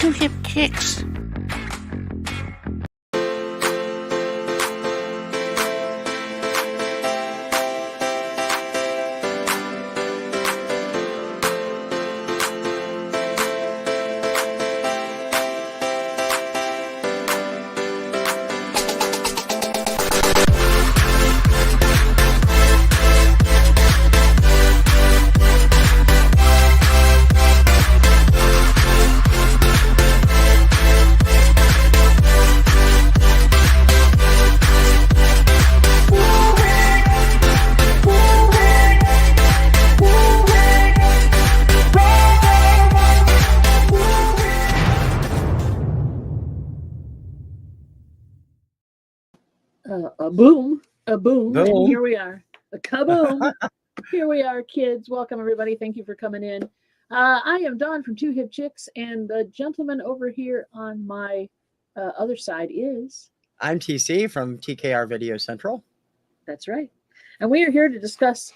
Two hip kicks. A boom, and here we are. A kaboom. Here we are, kids. Welcome, everybody. Thank you for coming in. I am Dawn from Two Hip Chicks, and the gentleman over here on my other side is... I'm TC from TKR VideoCentral. That's right. And we are here to discuss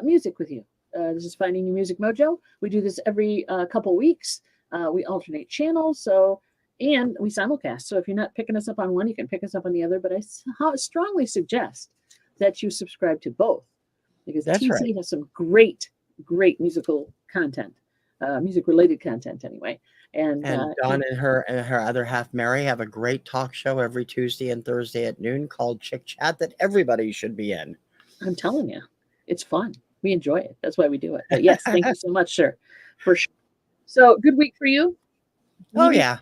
music with you. This is Finding Your Music Mojo. We do this every couple weeks. We alternate channels, and we simulcast. So if you're not picking us up on one, you can pick us up on the other. But I strongly suggest that you subscribe to both, because TC has some great musical content, music-related content anyway. And Dawn and her other half, Mary, have a great talk show every Tuesday and Thursday at noon called Chick Chat that everybody should be in. I'm telling you, it's fun. We enjoy it. That's why we do it. But yes, thank you so much, sir, for sure. So good week for you. Oh yeah.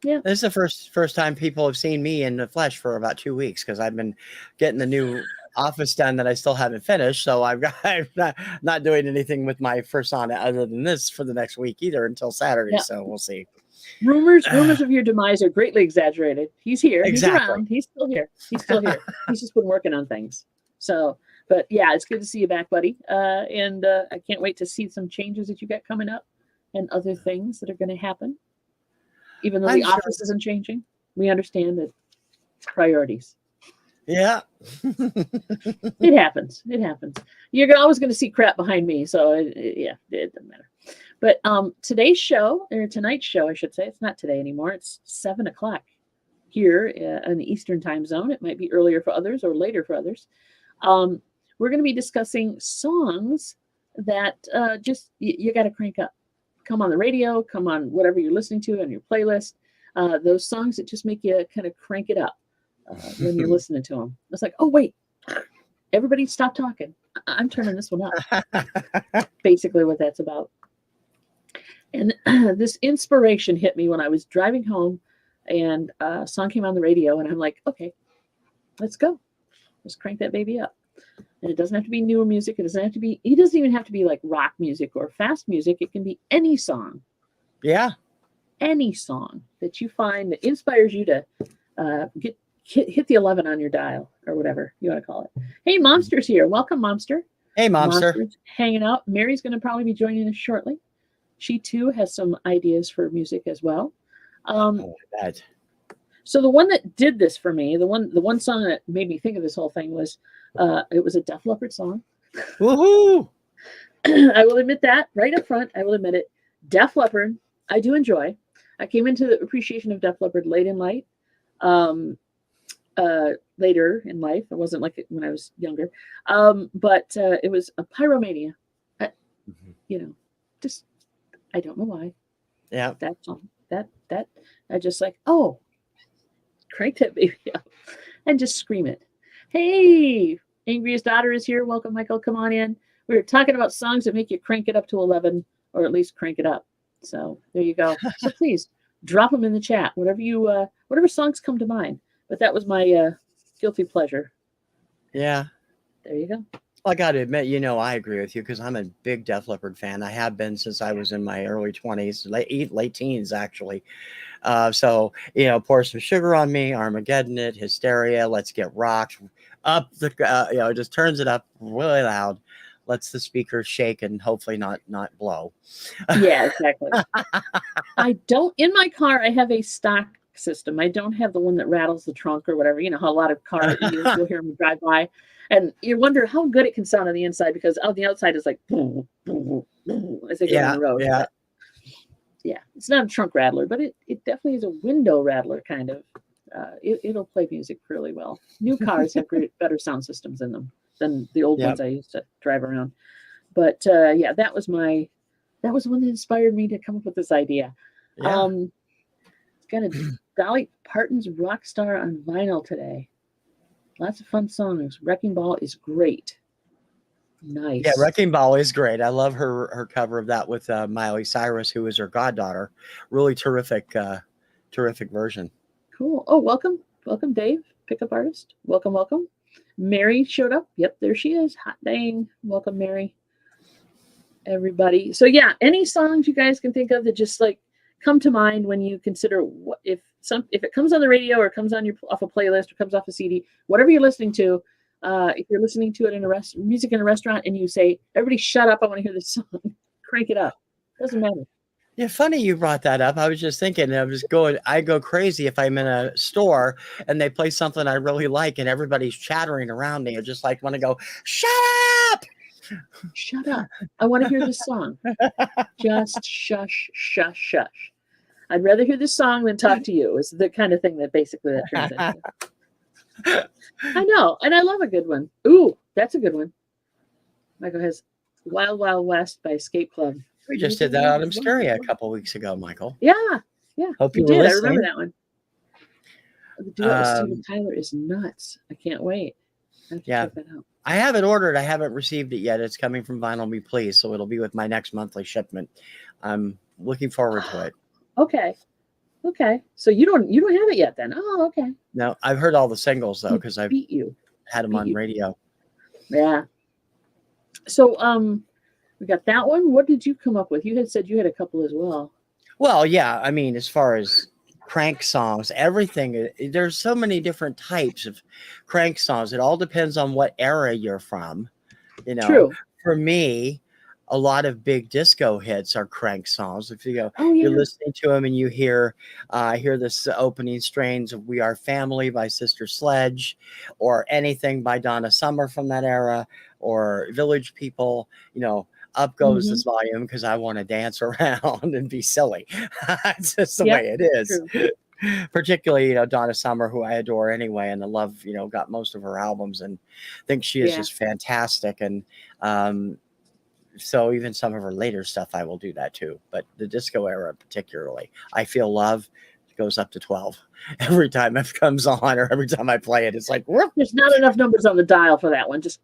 Yeah. This is the first time people have seen me in the flesh for about 2 weeks, because I've been getting the new office done that I still haven't finished. So I'm not doing anything with my persona other than this for the next week either until Saturday. Yeah. So we'll see. Rumors of your demise are greatly exaggerated. He's here. Exactly. He's around. He's still here. He's still here. He's just been working on things. So, but yeah, it's good to see you back, buddy. And I can't wait to see some changes that you got coming up and other things that are going to happen. Even though the office isn't changing, we understand that priorities. Yeah. It happens. It happens. You're always going to see crap behind me. So it doesn't matter. But tonight's show, I should say, it's not today anymore. It's 7 o'clock here in the Eastern time zone. It might be earlier for others or later for others. We're going to be discussing songs that just you got to crank up. Come on the radio, come on whatever you're listening to on your playlist. Those songs that just make you kind of crank it up when you're listening to them. It's like, oh, wait, everybody stop talking. I'm turning this one up. Basically what that's about. And this inspiration hit me when I was driving home, and a song came on the radio, and I'm like, okay, let's go. Let's crank that baby up. And it doesn't have to be newer music. It doesn't even have to be like rock music or fast music. It can be any song. Yeah. Any song that you find that inspires you to hit the 11 on your dial or whatever you want to call it. Hey, Momster's here. Welcome, Momster. Hey, Momster. Momster's hanging out. Mary's going to probably be joining us shortly. She too has some ideas for music as well. So the one that did this for me, the one song that made me think of this whole thing was, it was a Def Leppard song. Woohoo! I will admit that right up front. I will admit it. Def Leppard, I do enjoy. I came into the appreciation of Def Leppard late in life. Later in life, it wasn't like it when I was younger. But it was a Pyromania. Just I don't know why. Yeah. That song. That I just like, oh, crank that baby up and just scream it. Hey, Angriest Daughter is here. Welcome, Michael. Come on in. We're talking about songs that make you crank it up to 11, or at least crank it up. So there you go. So please drop them in the chat. Whatever songs come to mind. But that was my guilty pleasure. Yeah. There you go. Well, I got to admit, I agree with you, because I'm a big Def Leppard fan. I have been since I was in my early 20s, late teens, actually. So, Pour Some Sugar on Me, Armageddon It, Hysteria, Let's Get Rocked, up the, just turns it up really loud, lets the speakers shake and hopefully not blow. Yeah, exactly. In my car, I have a stock system. I don't have the one that rattles the trunk or whatever. You know how a lot of cars, you'll hear them drive by. And you wonder how good it can sound on the inside, because on the outside is like boom, boom, boom, as they go on the road. Yeah. yeah, it's not a trunk rattler, but it definitely is a window rattler kind of. It'll play music really well. New cars have better sound systems in them than the old Yep. ones I used to drive around. But yeah, that was the one that inspired me to come up with this idea. Yeah. Got a Dolly Parton's Rockstar on vinyl today. Lots of fun songs. Wrecking Ball is great. Nice. Yeah, Wrecking Ball is great. I love her cover of that with Miley Cyrus, who is her goddaughter. Really terrific version. Cool. Oh, welcome, Dave, pickup artist. Welcome. Mary showed up. Yep, there she is. Hot dang. Welcome, Mary. Everybody. So yeah, any songs you guys can think of that just like come to mind when you consider what if it comes on the radio or comes on off a playlist or comes off a CD, whatever you're listening to. If you're listening to it in music in a restaurant and you say, "Everybody, shut up! I want to hear this song." Crank it up. Doesn't matter. Yeah, funny you brought that up. I was just thinking, I go crazy if I'm in a store and they play something I really like and everybody's chattering around me. I just like want to go, shut up! Shut up. I want to hear this song. Just shush, shush, shush. I'd rather hear this song than talk to you is the kind of thing that basically that turns into. I know, and I love a good one. Ooh, that's a good one. Michael has Wild Wild West by Escape Club. We just did that on Obscuria a couple weeks ago, Michael. Yeah. Hope you you did. were I listening. remember that one. The duo with Steven Tyler is nuts. I can't wait. I have to check that out. I have it ordered. I haven't received it yet. It's coming from Vinyl Me Please, so it'll be with my next monthly shipment. I'm looking forward to it. Okay. So you don't have it yet then? Oh, okay. No, I've heard all the singles though because I've had them on radio. Yeah. So we got that one. What did you come up with? You had said you had a couple as well. Well, yeah. I mean, as far as crank songs, everything, there's so many different types of crank songs. It all depends on what era you're from. You know, True. For me, a lot of big disco hits are crank songs. If you go, oh, yeah. You're listening to them and you hear this opening strains of "We Are Family" by Sister Sledge, or anything by Donna Summer from that era, or Village People. You know, up goes this volume because I want to dance around and be silly. It's just the way it is. True. Particularly, Donna Summer, who I adore anyway, and I love, got most of her albums and think she is just fantastic. And so even some of her later stuff, I will do that too. But the disco era particularly, I Feel Love goes up to 12 every time it comes on, or every time I play it. It's like, whoop. There's not enough numbers on the dial for that one. Just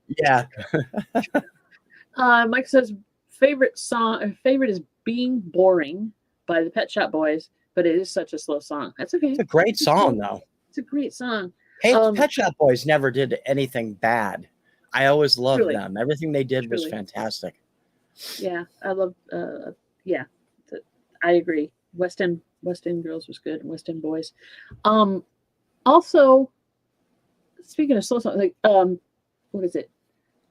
Mike says favorite is Being Boring by the Pet Shop Boys, but it is such a slow song. That's okay. It's a great song though. It's a great song. Hey, Pet Shop Boys never did anything bad. I always loved them. Everything they did was fantastic. Yeah, I love. I agree. West End Girls was good. West End Boys. Also, speaking of slow songs, like what is it?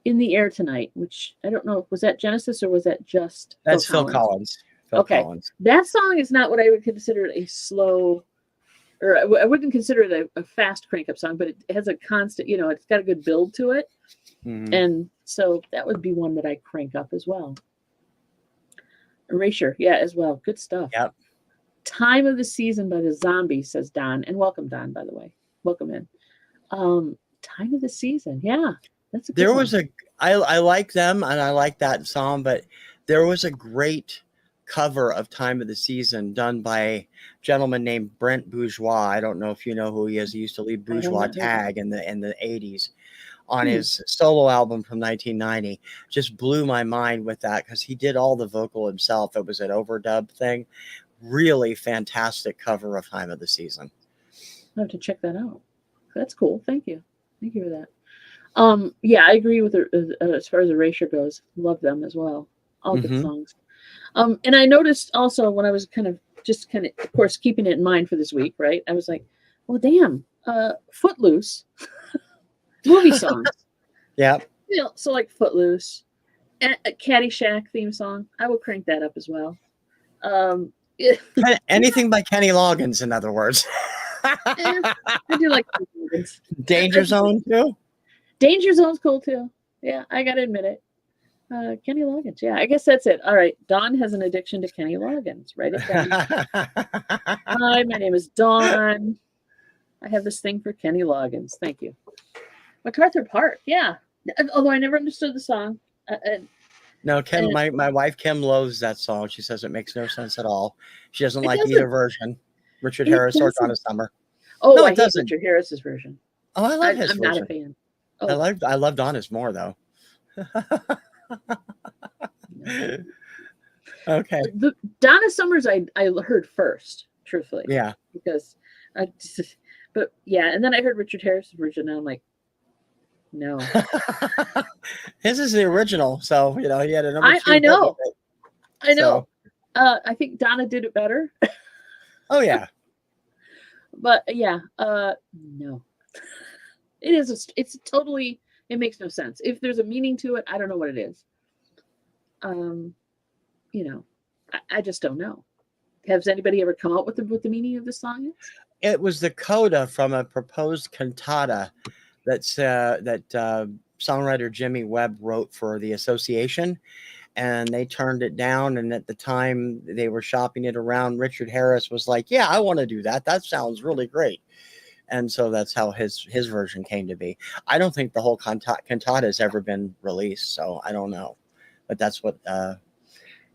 In the Air Tonight, which I don't know. Was that Genesis or was that just? That's Phil Collins. Phil Collins. That song is not what I would consider a slow, or I wouldn't consider it a fast crank up song, but it has a constant. It's got a good build to it. And so that would be one that I crank up as well. Erasure, as well. Good stuff. Yep. Time of the Season by the Zombies, says Don. And welcome, Don, by the way. Welcome in. Time of the Season. Yeah. That's a good one. I like them and I like that song, but there was a great cover of Time of the Season done by a gentleman named Brent Bourgeois. I don't know if you know who he is. He used to lead Bourgeois Tag in the 80s. On his solo album from 1990, just blew my mind with that because he did all the vocal himself. It was an overdub thing. Really fantastic cover of Time of the Season. I have to check that out. That's cool. Thank you for that. I agree with as far as Erasure goes. Love them as well. All good songs. And I noticed also when I was kind of, of course, keeping it in mind for this week, right? I was like, well, damn, Footloose. Movie songs. Yeah. So like Footloose, a Caddyshack theme song. I will crank that up as well. Anything by Kenny Loggins, in other words. I do like Loggins. Danger Zone too? Danger Zone's cool too. Yeah, I gotta admit it. Kenny Loggins. Yeah, I guess that's it. All right. Dawn has an addiction to Kenny Loggins. Write it down. Hi, my name is Dawn. I have this thing for Kenny Loggins. Thank you. MacArthur Park. Yeah. Although I never understood the song. No, Kim, my wife Kim loathes that song. She says it makes no sense at all. She doesn't It like doesn't. either version, Richard Harris or Donna Summer. Oh, No, I it hate doesn't. Richard Harris's version. Oh, I love his I'm version. not a fan. Oh. I love Donna's more though. No. Okay. The Donna Summers I heard first, truthfully. Yeah. Because but yeah, and then I heard Richard Harris's version and I'm like, no. His is the original, so you know he had a number 2 I know. hit with it. I know. So. I think Donna did it better. Oh yeah. But yeah, no. It's totally, it makes no sense. If there's a meaning to it, I don't know what it is. You know, I just don't know. Has anybody ever come up with the meaning of the song? It was the coda from a proposed cantata that songwriter Jimmy Webb wrote for the association, and they turned it down. And at the time they were shopping it around, Richard Harris was like, "Yeah, I want to do that. That sounds really great." And so that's how his version came to be. I don't think the whole cantata has ever been released, so I don't know. But that's what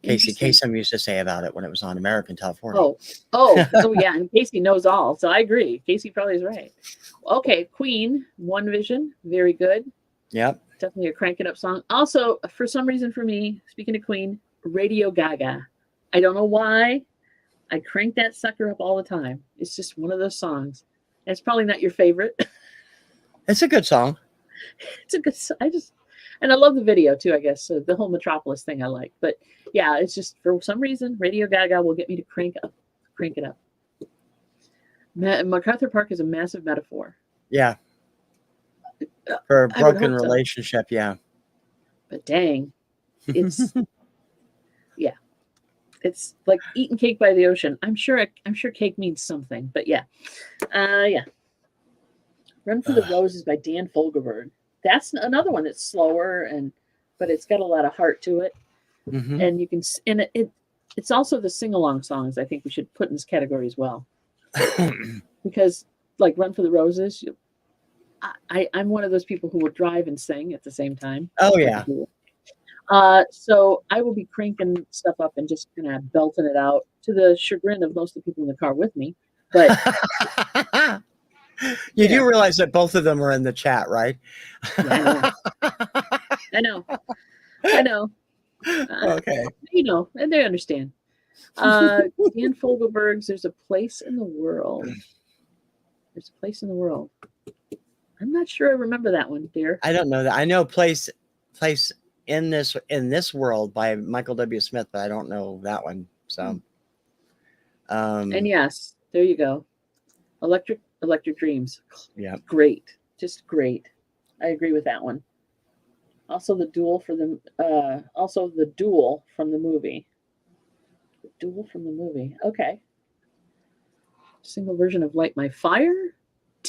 Casey Kasem used to say about it when it was on American Top 40. Oh yeah, and Casey knows all, so I agree. Casey probably is right. Okay, Queen, One Vision, very good. Yep. Definitely a crank it up song. Also, for some reason for me, speaking of Queen, Radio Gaga. I don't know why. I crank that sucker up all the time. It's just one of those songs. It's probably not your favorite. It's a good song. It's a good and I love the video too, I guess. So the whole Metropolis thing I like. But yeah, it's just for some reason, Radio Gaga will get me to crank it up. MacArthur Park is a massive metaphor. Yeah. For a broken relationship, so. Yeah. But dang, it's yeah. It's like eating cake by the ocean. I'm sure cake means something, but yeah. Yeah. Run for the Roses by Dan Fogelberg. That's another one that's slower but it's got a lot of heart to it. Mm-hmm. And you can, and it's also the sing-along songs I think we should put in this category as well. Because like Run for the Roses, I'm one of those people who will drive and sing at the same time. Oh yeah. So I will be cranking stuff up and just kind of belting it out to the chagrin of most of the people in the car with me. But you do realize that both of them are in the chat, right? Yeah, I know. Okay. You know, and they understand. Dan Fogelberg's "There's a Place in the World." There's a Place in the World. I'm not sure I remember that one, dear. I don't know that. I know Place in this World by Michael W. Smith, but I don't know that one. So and yes, there you go. Electric Dreams. Yeah. Great. Just great. I agree with that one. Also the duel from the movie. The duel from the movie. Okay. Single version of Light My Fire.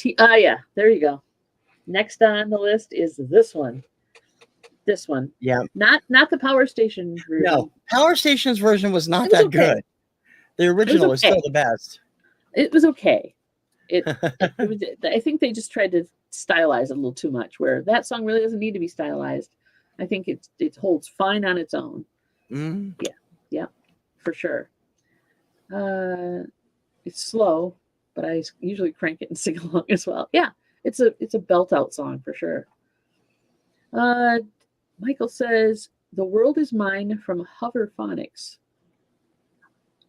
Yeah, there you go. Next on the list is this one. This one. Yeah. Not the Power Station version. No, Power Station's version was not that good. The original was still the best. It was okay. It was, I think they just tried to stylize it a little too much, where that song really doesn't need to be stylized. I think it holds fine on its own. Mm. Yeah, for sure. It's slow, but I usually crank it and sing along as well. Yeah, it's a belt out song for sure. Michael says, "The World Is Mine" from Hoverphonics.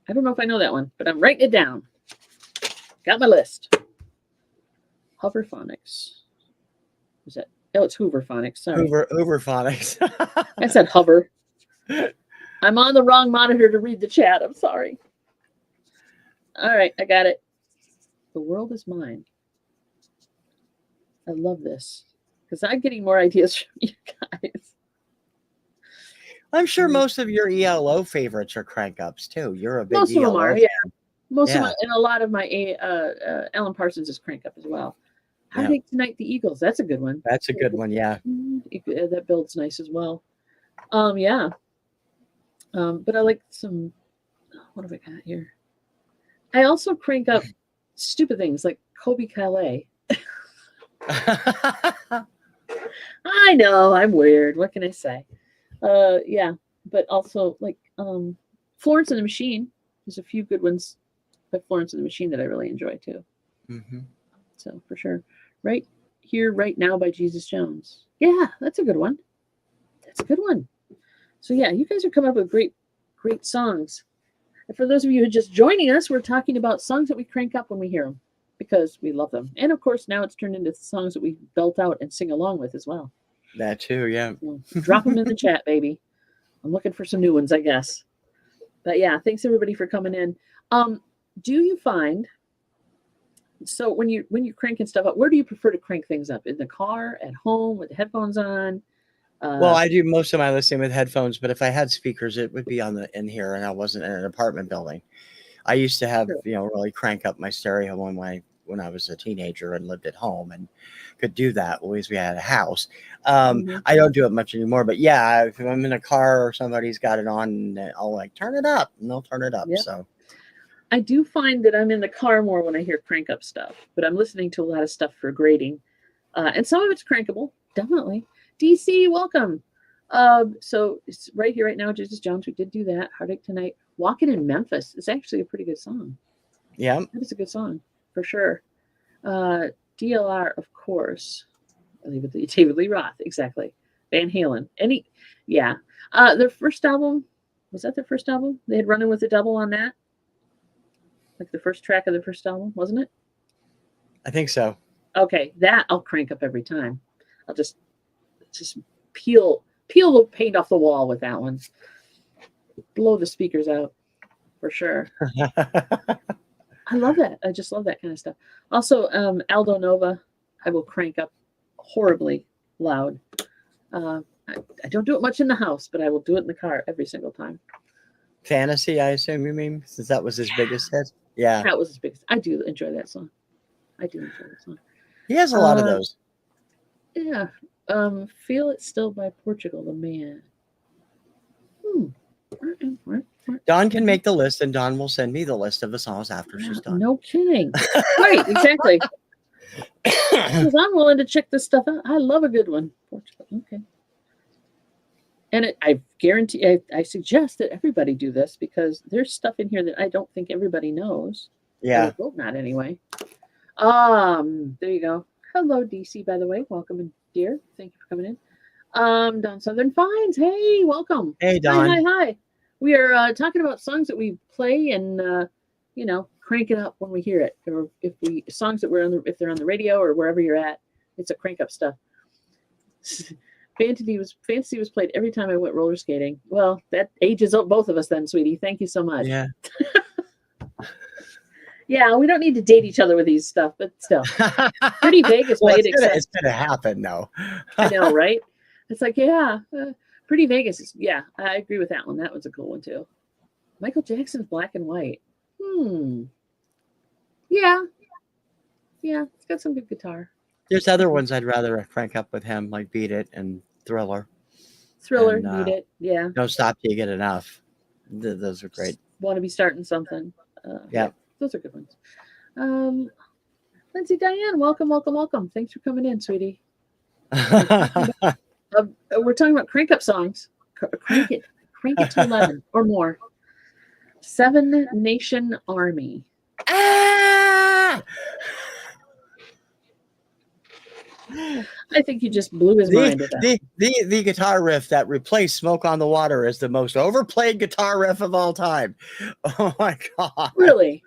I don't know if I know that one, but I'm writing it down. Got my list. Hoverphonics. Is that? Oh, it's Hooverphonics. Sorry. Hooverphonics. I said hover. I'm on the wrong monitor to read the chat. I'm sorry. All right, I got it. The World Is Mine. I love this because I'm getting more ideas from you guys. I'm sure most of your ELO favorites are crank ups too. You're a big most ELO of them are, fan. yeah. Most of my, and a lot of my Alan Parsons is crank up as well. Heartache Tonight, the Eagles. That's a good one. That's a good one, yeah. That builds nice as well. Yeah. But I like some. What have I got here? I also crank up stupid things like Kobe Calais. I know I'm weird. What can I say? Yeah, but also like Florence and the Machine. There's a few good ones by Florence and the Machine that I really enjoy too. Mm-hmm. So for sure, right here, right now by Jesus Jones. Yeah, that's a good one. That's a good one. So yeah, you guys are coming up with great songs. And for those of you who are just joining us, we're talking about songs that we crank up when we hear them because we love them. And of course, now it's turned into songs that we belt out and sing along with as well. That too, yeah. So drop them in the chat, baby. I'm looking for some new ones, I guess. But yeah, thanks everybody for coming in. Do you find so when you're cranking stuff up, where do you prefer to crank things up? In the car, at home, with the headphones on? Well, I do most of my listening with headphones, but if I had speakers, it would be in here, and I wasn't in an apartment building. I used to have, sure. really crank up my stereo when I was a teenager and lived at home and could do that. At least we had a house. I don't do it much anymore, but yeah, if I'm in a car or somebody's got it on, I'll like turn it up, and they'll turn it up. Yep. So I do find that I'm in the car more when I hear crank up stuff, but I'm listening to a lot of stuff for grading, and some of it's crankable, definitely. DC, welcome. So it's right here, right now. Jesus Jones, we did do that. Heartache Tonight. Walking in Memphis is actually a pretty good song. yeah, That is a good song for sure. DLR, of course. David Lee Roth, exactly. Van Halen. Their first album, was that their first album? They had Running with the Devil on that. Like the first track of the first album, wasn't it? I think so. Okay, that I'll crank up every time. I'll just peel the paint off the wall with that one. Blow the speakers out for sure. I love that. I just love that kind of stuff. Also, Aldo Nova, I will crank up horribly loud. I don't do it much in the house, but I will do it in the car every single time. Fantasy, I assume you mean, since that was his biggest hit. Yeah, that was his biggest. I do enjoy that song. He has a lot of those. Yeah. Feel It Still by Portugal the Man. Dawn can make the list, and Dawn will send me the list of the songs after she's done. No kidding. Right, exactly. Because I'm willing to check this stuff out. I love a good one. Portugal. Okay. And I guarantee, I suggest that everybody do this because there's stuff in here that I don't think everybody knows. Yeah. I hope not anyway. There you go. Hello, DC, by the way. Welcome, dear. Thank you for coming in. Dawn Southern Finds. Hey, welcome. Hey, Dawn. Hi. We are talking about songs that we play and, crank it up when we hear it. Or if they're on the radio or wherever you're at, it's a crank up stuff. Fantasy was played every time I went roller skating. Well, that ages both of us then, sweetie. Thank you so much. Yeah. Yeah, we don't need to date each other with these stuff, but still. Pretty Vegas. Well, it's gonna happen, though. I know, right? It's like, yeah, Pretty Vegas. I agree with that one. That was a cool one too. Michael Jackson's Black and White. Yeah, it's got some good guitar. There's other ones I'd rather crank up with him, like Beat It and Thriller. Beat It. Yeah. Don't Stop Till You Get Enough. Those are great. Want to Be Starting Something. Yeah. Those are good ones. Lindsay Diane, welcome. Thanks for coming in, sweetie. We're talking about crank up songs. Crank it to 11 or more. Seven Nation Army. I think you just blew his mind with that. The guitar riff that replaced Smoke on the Water is the most overplayed guitar riff of all time. Oh my God. Really?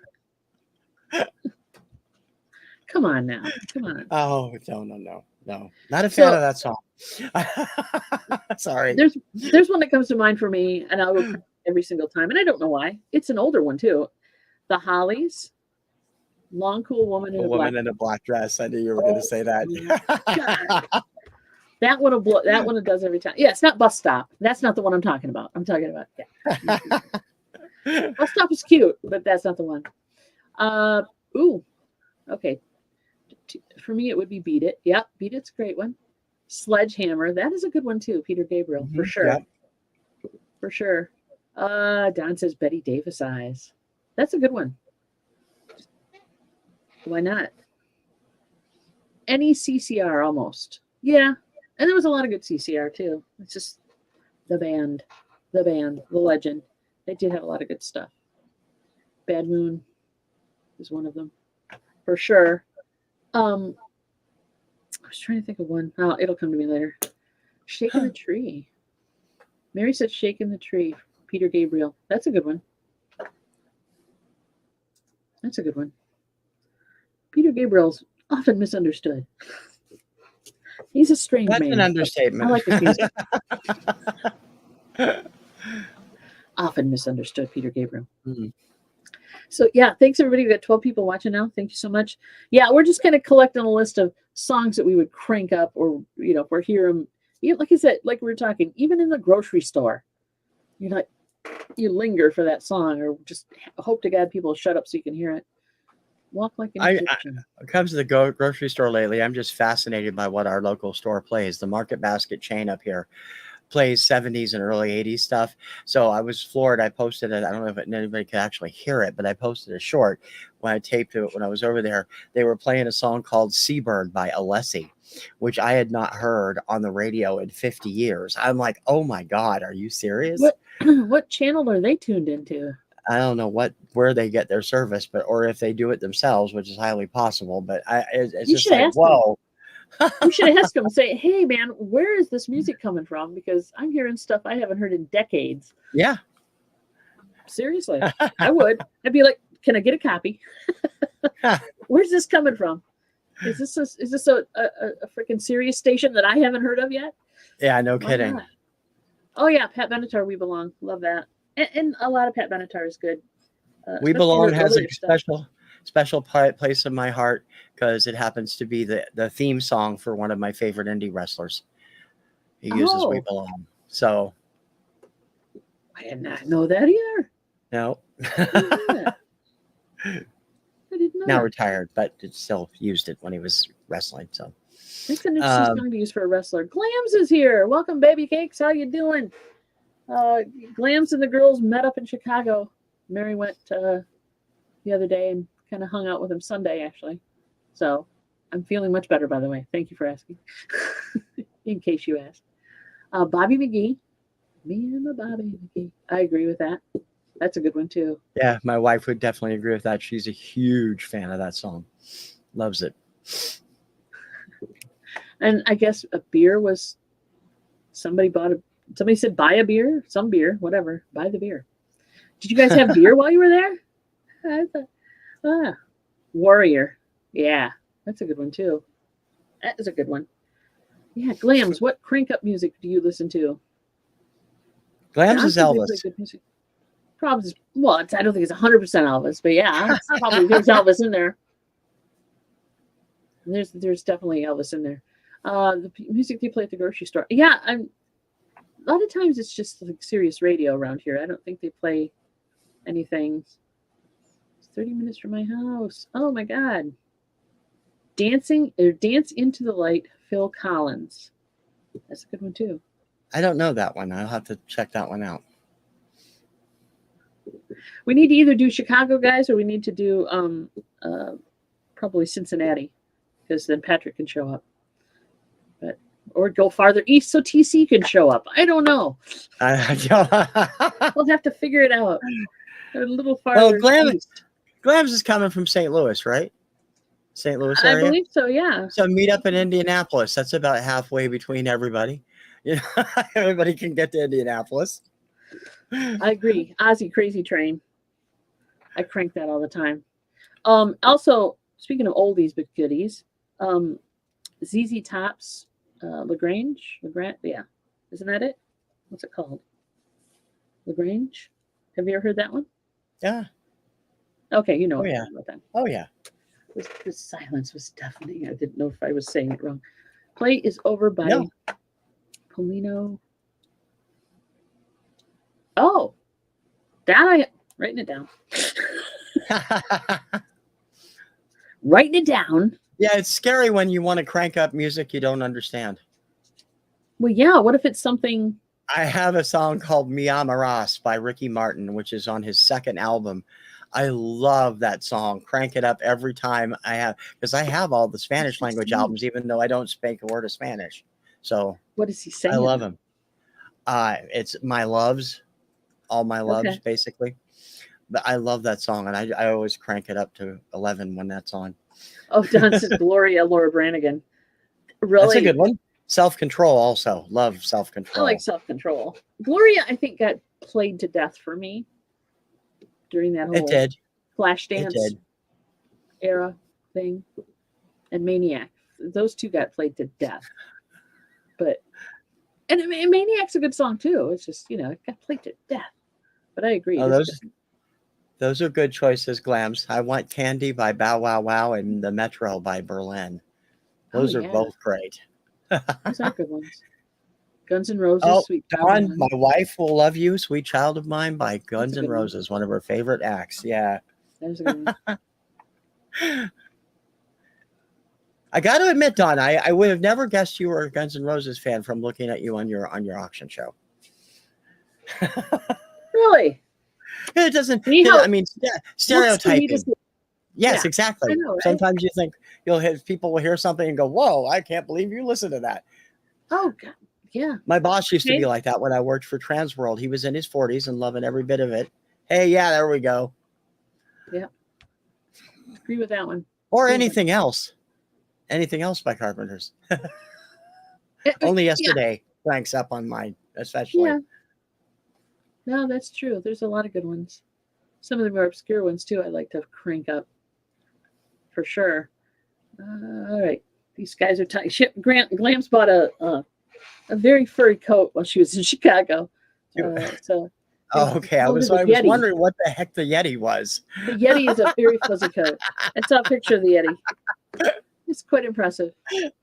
Come on now. Come on. Oh, no. Not a fan of that song. Sorry. There's one that comes to mind for me, and I will every single time, and I don't know why. It's an older one too. The Hollies. Long Cool Woman in a Black Dress. I knew you were going to say that. That one it does every time. Yeah, it's not Bus Stop. That's not the one I'm talking about. I'm talking about Bus Stop is cute, but that's not the one. Okay. For me, it would be Beat It. Yep, Beat It's a great one. Sledgehammer. That is a good one too. Peter Gabriel, for sure. for sure. Don says Betty Davis Eyes. That's a good one. Why not? Any CCR almost. Yeah. And there was a lot of good CCR too. It's just the band, the legend. They did have a lot of good stuff. Bad Moon is one of them, for sure. I was trying to think of one. Oh, it'll come to me later. Shaking the Tree. Mary said Shaking the Tree. Peter Gabriel. That's a good one. That's a good one. Peter Gabriel's often misunderstood. He's a strange That's man. an understatement. I like his music. Often misunderstood, Peter Gabriel. Mhm. So yeah, thanks everybody. We got 12 people watching now. Thank you so much. Yeah, we're just kind of collecting a list of songs that we would crank up, or if we're hearing them, like I said, like we were talking, even in the grocery store, you linger for that song, or just hope to God people shut up so you can hear it. Walk like an Egyptian. When it comes to the grocery store lately, I'm just fascinated by what our local store plays. The Market Basket chain up here plays 70s and early 80s stuff. So I was floored. I posted it. I don't know if anybody could actually hear it, but I posted a short when I taped it when I was over there. They were playing a song called Seabird by Alessi, which I had not heard on the radio in 50 years. I'm like, oh my God, are you serious? What channel are they tuned into? I don't know where they get their service, or if they do it themselves, which is highly possible. But it's just like, whoa. You should ask them, say, hey man, where is this music coming from? Because I'm hearing stuff I haven't heard in decades. Yeah. Seriously. I would. I'd be like, can I get a copy? Where's this coming from? Is this a freaking serious station that I haven't heard of yet? Yeah, no kidding. Not? Oh yeah, Pat Benatar, We Belong. Love that. And a lot of Pat Benatar is good. We Belong has a special place in my heart because it happens to be the theme song for one of my favorite indie wrestlers. He uses We Belong. So I did not know that either. No. I did not. Now retired, but it still used it when he was wrestling. So it's an interesting song to use for a wrestler. Glams is here. Welcome, baby cakes. How you doing? Glams and the girls met up in Chicago. Mary went the other day and kind of hung out with him Sunday, actually. So I'm feeling much better, by the way. Thank you for asking. In case you asked. Bobby McGee. Me and my Bobby McGee. I agree with that. That's a good one, too. Yeah, my wife would definitely agree with that. She's a huge fan of that song. Loves it. And I guess a beer was somebody said buy a beer, some beer, whatever. Buy the beer. Did you guys have beer while you were there? I thought, Warrior. Yeah, that's a good one too. That is a good one. Yeah, Glams, what crank up music do you listen to? Glams is Elvis. Probably, I don't think it's 100% Elvis, but yeah, probably there's Elvis in there. There's definitely Elvis in there. The music they play at the grocery store. Yeah, a lot of times it's just like Sirius radio around here. I don't think they play anything. It's 30 minutes from my house. Oh my God. Dance into the Light, Phil Collins. That's a good one too. I don't know that one. I'll have to check that one out. We need to either do Chicago, guys, or we need to do probably Cincinnati, because then Patrick can show up. Or go farther east so TC can show up. I don't know. We'll have to figure it out. A little farther east. Glams is coming from St. Louis, right? St. Louis area? I believe so, yeah. So meet up in Indianapolis. That's about halfway between everybody. Everybody can get to Indianapolis. I agree. Ozzy Crazy Train. I crank that all the time. Also, speaking of oldies but goodies, ZZ Top's LaGrange, yeah. Isn't that it? What's it called? LaGrange? Have you ever heard that one? Yeah. Okay, you know about that. Oh, yeah. The silence was deafening. I didn't know if I was saying it wrong. Play is over by Polino. Oh, writing it down. Writing it down. Yeah, it's scary when you want to crank up music you don't understand. Well, yeah. What if it's something I have a song called Mi Amarás by Ricky Martin, which is on his second album. I love that song. Crank it up every time I have, because I have all the Spanish language albums, even though I don't speak a word of Spanish. So What is he I saying? love him. It's My Loves, all my loves, Okay. basically. But I love that song, and I always crank it up to 11 when that's on. Oh, Don says Gloria, Laura Branigan. Really? That's a good one. Self-Control also. Love I Self-Control. like Self-Control. Gloria, I think, got played to death for me during that It whole did. Flashdance did. era thing. And Maniac. Those two got played to death. But, and Maniac's a good song too. It's just, it got played to death. But I agree. Oh, those are good choices, Glams. I Want Candy by Bow Wow Wow and The Metro by Berlin. Those are both great. Those are good ones. Guns N' Roses, Oh, Sweet Child of Dawn, Mine. My Wife Will Love You, Sweet Child of Mine by Guns N' Roses, one of her favorite acts. Yeah. There's a good one. I got to admit, Dawn, I would have never guessed you were a Guns N' Roses fan from looking at you on your auction show. Really? It doesn't. I mean, stereotyping. Yes, exactly. Know, right? Sometimes you think people will hear something and go, "Whoa, I can't believe you listen to that." Oh, God. Yeah. My boss used to be like that when I worked for Transworld. He was in his 40s and loving every bit of it. Hey, yeah, there we go. Yeah. Agree with that one. Or anything else. Anything else by Carpenters. Only yesterday ranks up on mine, especially. Yeah. No, that's true. There's a lot of good ones. Some of them are obscure ones too. I like to crank up for sure. All right. These guys are tight. Glams bought a very furry coat while she was in Chicago. Okay. I was wondering what the heck the Yeti was. The Yeti is a very fuzzy coat. I saw a picture of the Yeti. It's quite impressive. It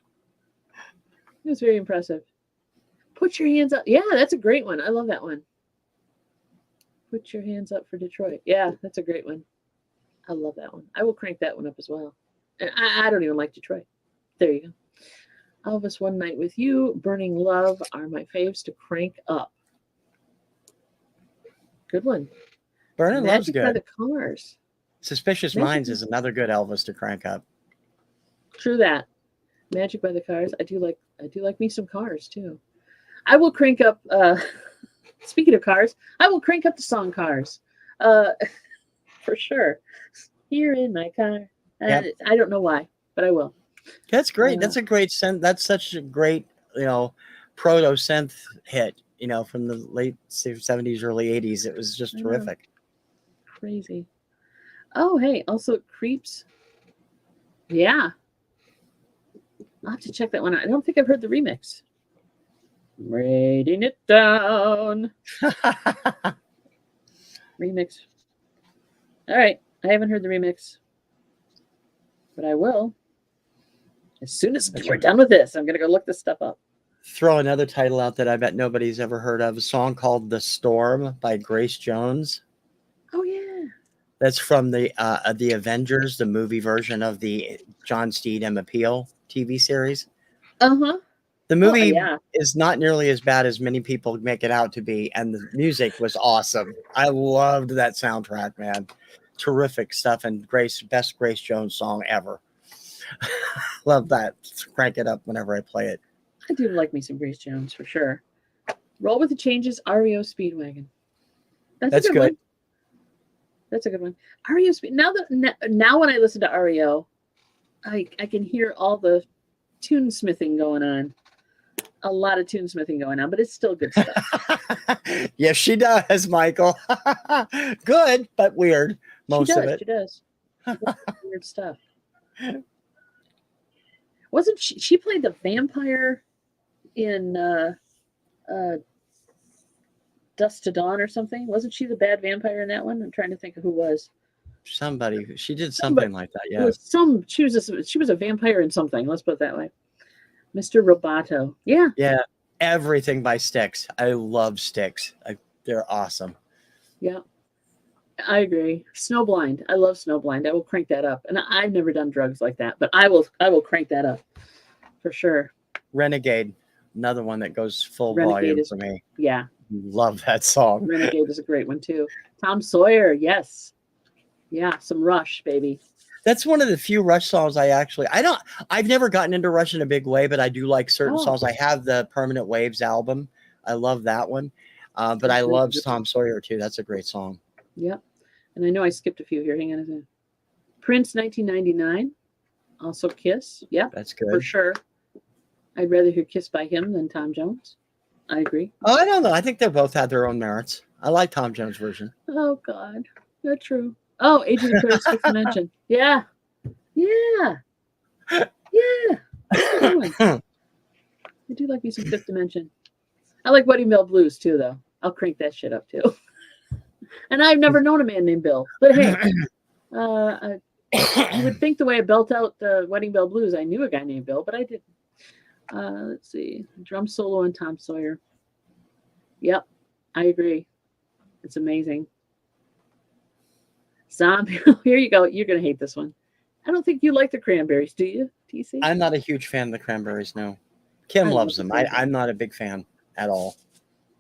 was very impressive. Put your hands up. Yeah, that's a great one. I love that one. Put your hands up for Detroit. Yeah, that's a great one. I love that one. I will crank that one up as well. And I don't even like Detroit. There you go. Elvis, One Night with You, Burning Love are my faves to crank up. Good one. Burning Love's good. By the Cars. Suspicious Minds is another good Elvis to crank up. True that. Magic by the Cars. I do like me some Cars too. I will crank up speaking of cars, I will crank up the song Cars. For sure. Here in my car. Yep. I don't know why, but I will. That's great. That's such a great, proto synth hit, from the late 70s, early 80s. It was just terrific. Crazy. Oh, hey, also Creeps. Yeah. I'll have to check that one out. I don't think I've heard the remix. Writing it down. Remix. All right. I haven't heard the remix, but I will. As soon as we're done with this, I'm going to go look this stuff up. Throw another title out that I bet nobody's ever heard of. A song called The Storm by Grace Jones. Oh, yeah. That's from the Avengers, the movie version of the John Steed Emma Peel TV series. Uh-huh. The movie is not nearly as bad as many people make it out to be, and the music was awesome. I loved that soundtrack, man. Terrific stuff, and best Grace Jones song ever. Love that. Crank it up whenever I play it. I do like me some Grace Jones for sure. Roll with the Changes, REO Speedwagon. That's a good one. That's a good one. REO now when I listen to REO, I can hear all the tunesmithing going on. A lot of tunesmithing going on, but it's still good stuff. Yes, she does, Michael. Good, but weird. Most of it. She does. Weird stuff. Wasn't she played the vampire in Dusk to Dawn or something? Wasn't she the bad vampire in that one? I'm trying to think of who was. Somebody. She did something like that, yeah. She was a vampire in something. Let's put it that way. Mr. Roboto. Yeah. Yeah. Everything by Styx. I love Styx. They're awesome. Yeah. I agree. Snowblind. I love Snowblind. I will crank that up. And I've never done drugs like that, but I will crank that up for sure. Renegade another one that goes full Renegade volume is, for me. yeah. Love that song. Renegade is a great one too. Tom Sawyer, yes. Yeah, some Rush, baby. That's one of the few Rush songs I've never gotten into Rush in a big way, but I do like certain songs. I have the Permanent Waves album. I love that one. But I love Tom Sawyer too. That's a great song. Yep. And I know I skipped a few here. Hang on a second. Prince 1999. Also Kiss. Yep. That's good. For sure. I'd rather hear Kiss by him than Tom Jones. I agree. Oh, I don't know. I think they both had their own merits. I like Tom Jones' version. Oh, God. Not true. Oh, Agent of Aquarius, Fifth Dimension. Yeah. Yeah. Yeah. I do like me some Fifth Dimension. I like Wedding Bell Blues, too, though. I'll crank that shit up, too. And I've never known a man named Bill. But hey, you would think the way I belt out the Wedding Bell Blues, I knew a guy named Bill, but I didn't. Let's see. Drum solo on Tom Sawyer. Yep, I agree. It's amazing. Zombie. Here you go. You're going to hate this one. I don't think you like the Cranberries, do you, TC? I'm not a huge fan of the Cranberries, no. Kim loves them. I'm not a big fan at all.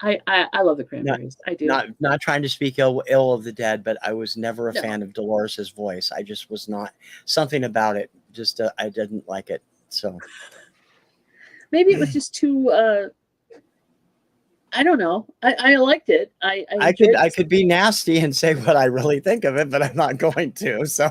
I love the Cranberries. I do. Not trying to speak ill of the dead, but I was never a fan of Dolores's voice. I just was not. Something about it, just I didn't like it. So maybe it was just too. I don't know. I liked it. I could be nasty and say what I really think of it, but I'm not going to. So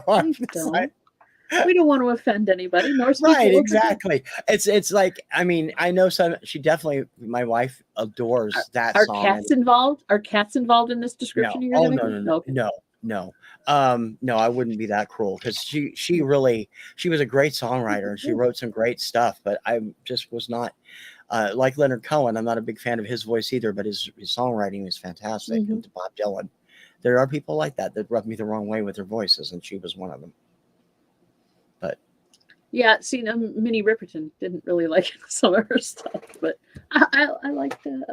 we don't want to offend anybody, nor right, exactly. It's like, I mean, I know she definitely, my wife adores that song. Are cats involved? Are cats involved in this description? No. No, I wouldn't be that cruel, because she was a great songwriter and she wrote some great stuff, but I just was not like Leonard Cohen. I'm not a big fan of his voice either, but his songwriting is fantastic. And to Bob Dylan, there are people like that rub me the wrong way with their voices, and she was one of them. But yeah, see, Minnie Riperton didn't really like some of her stuff, but I like that.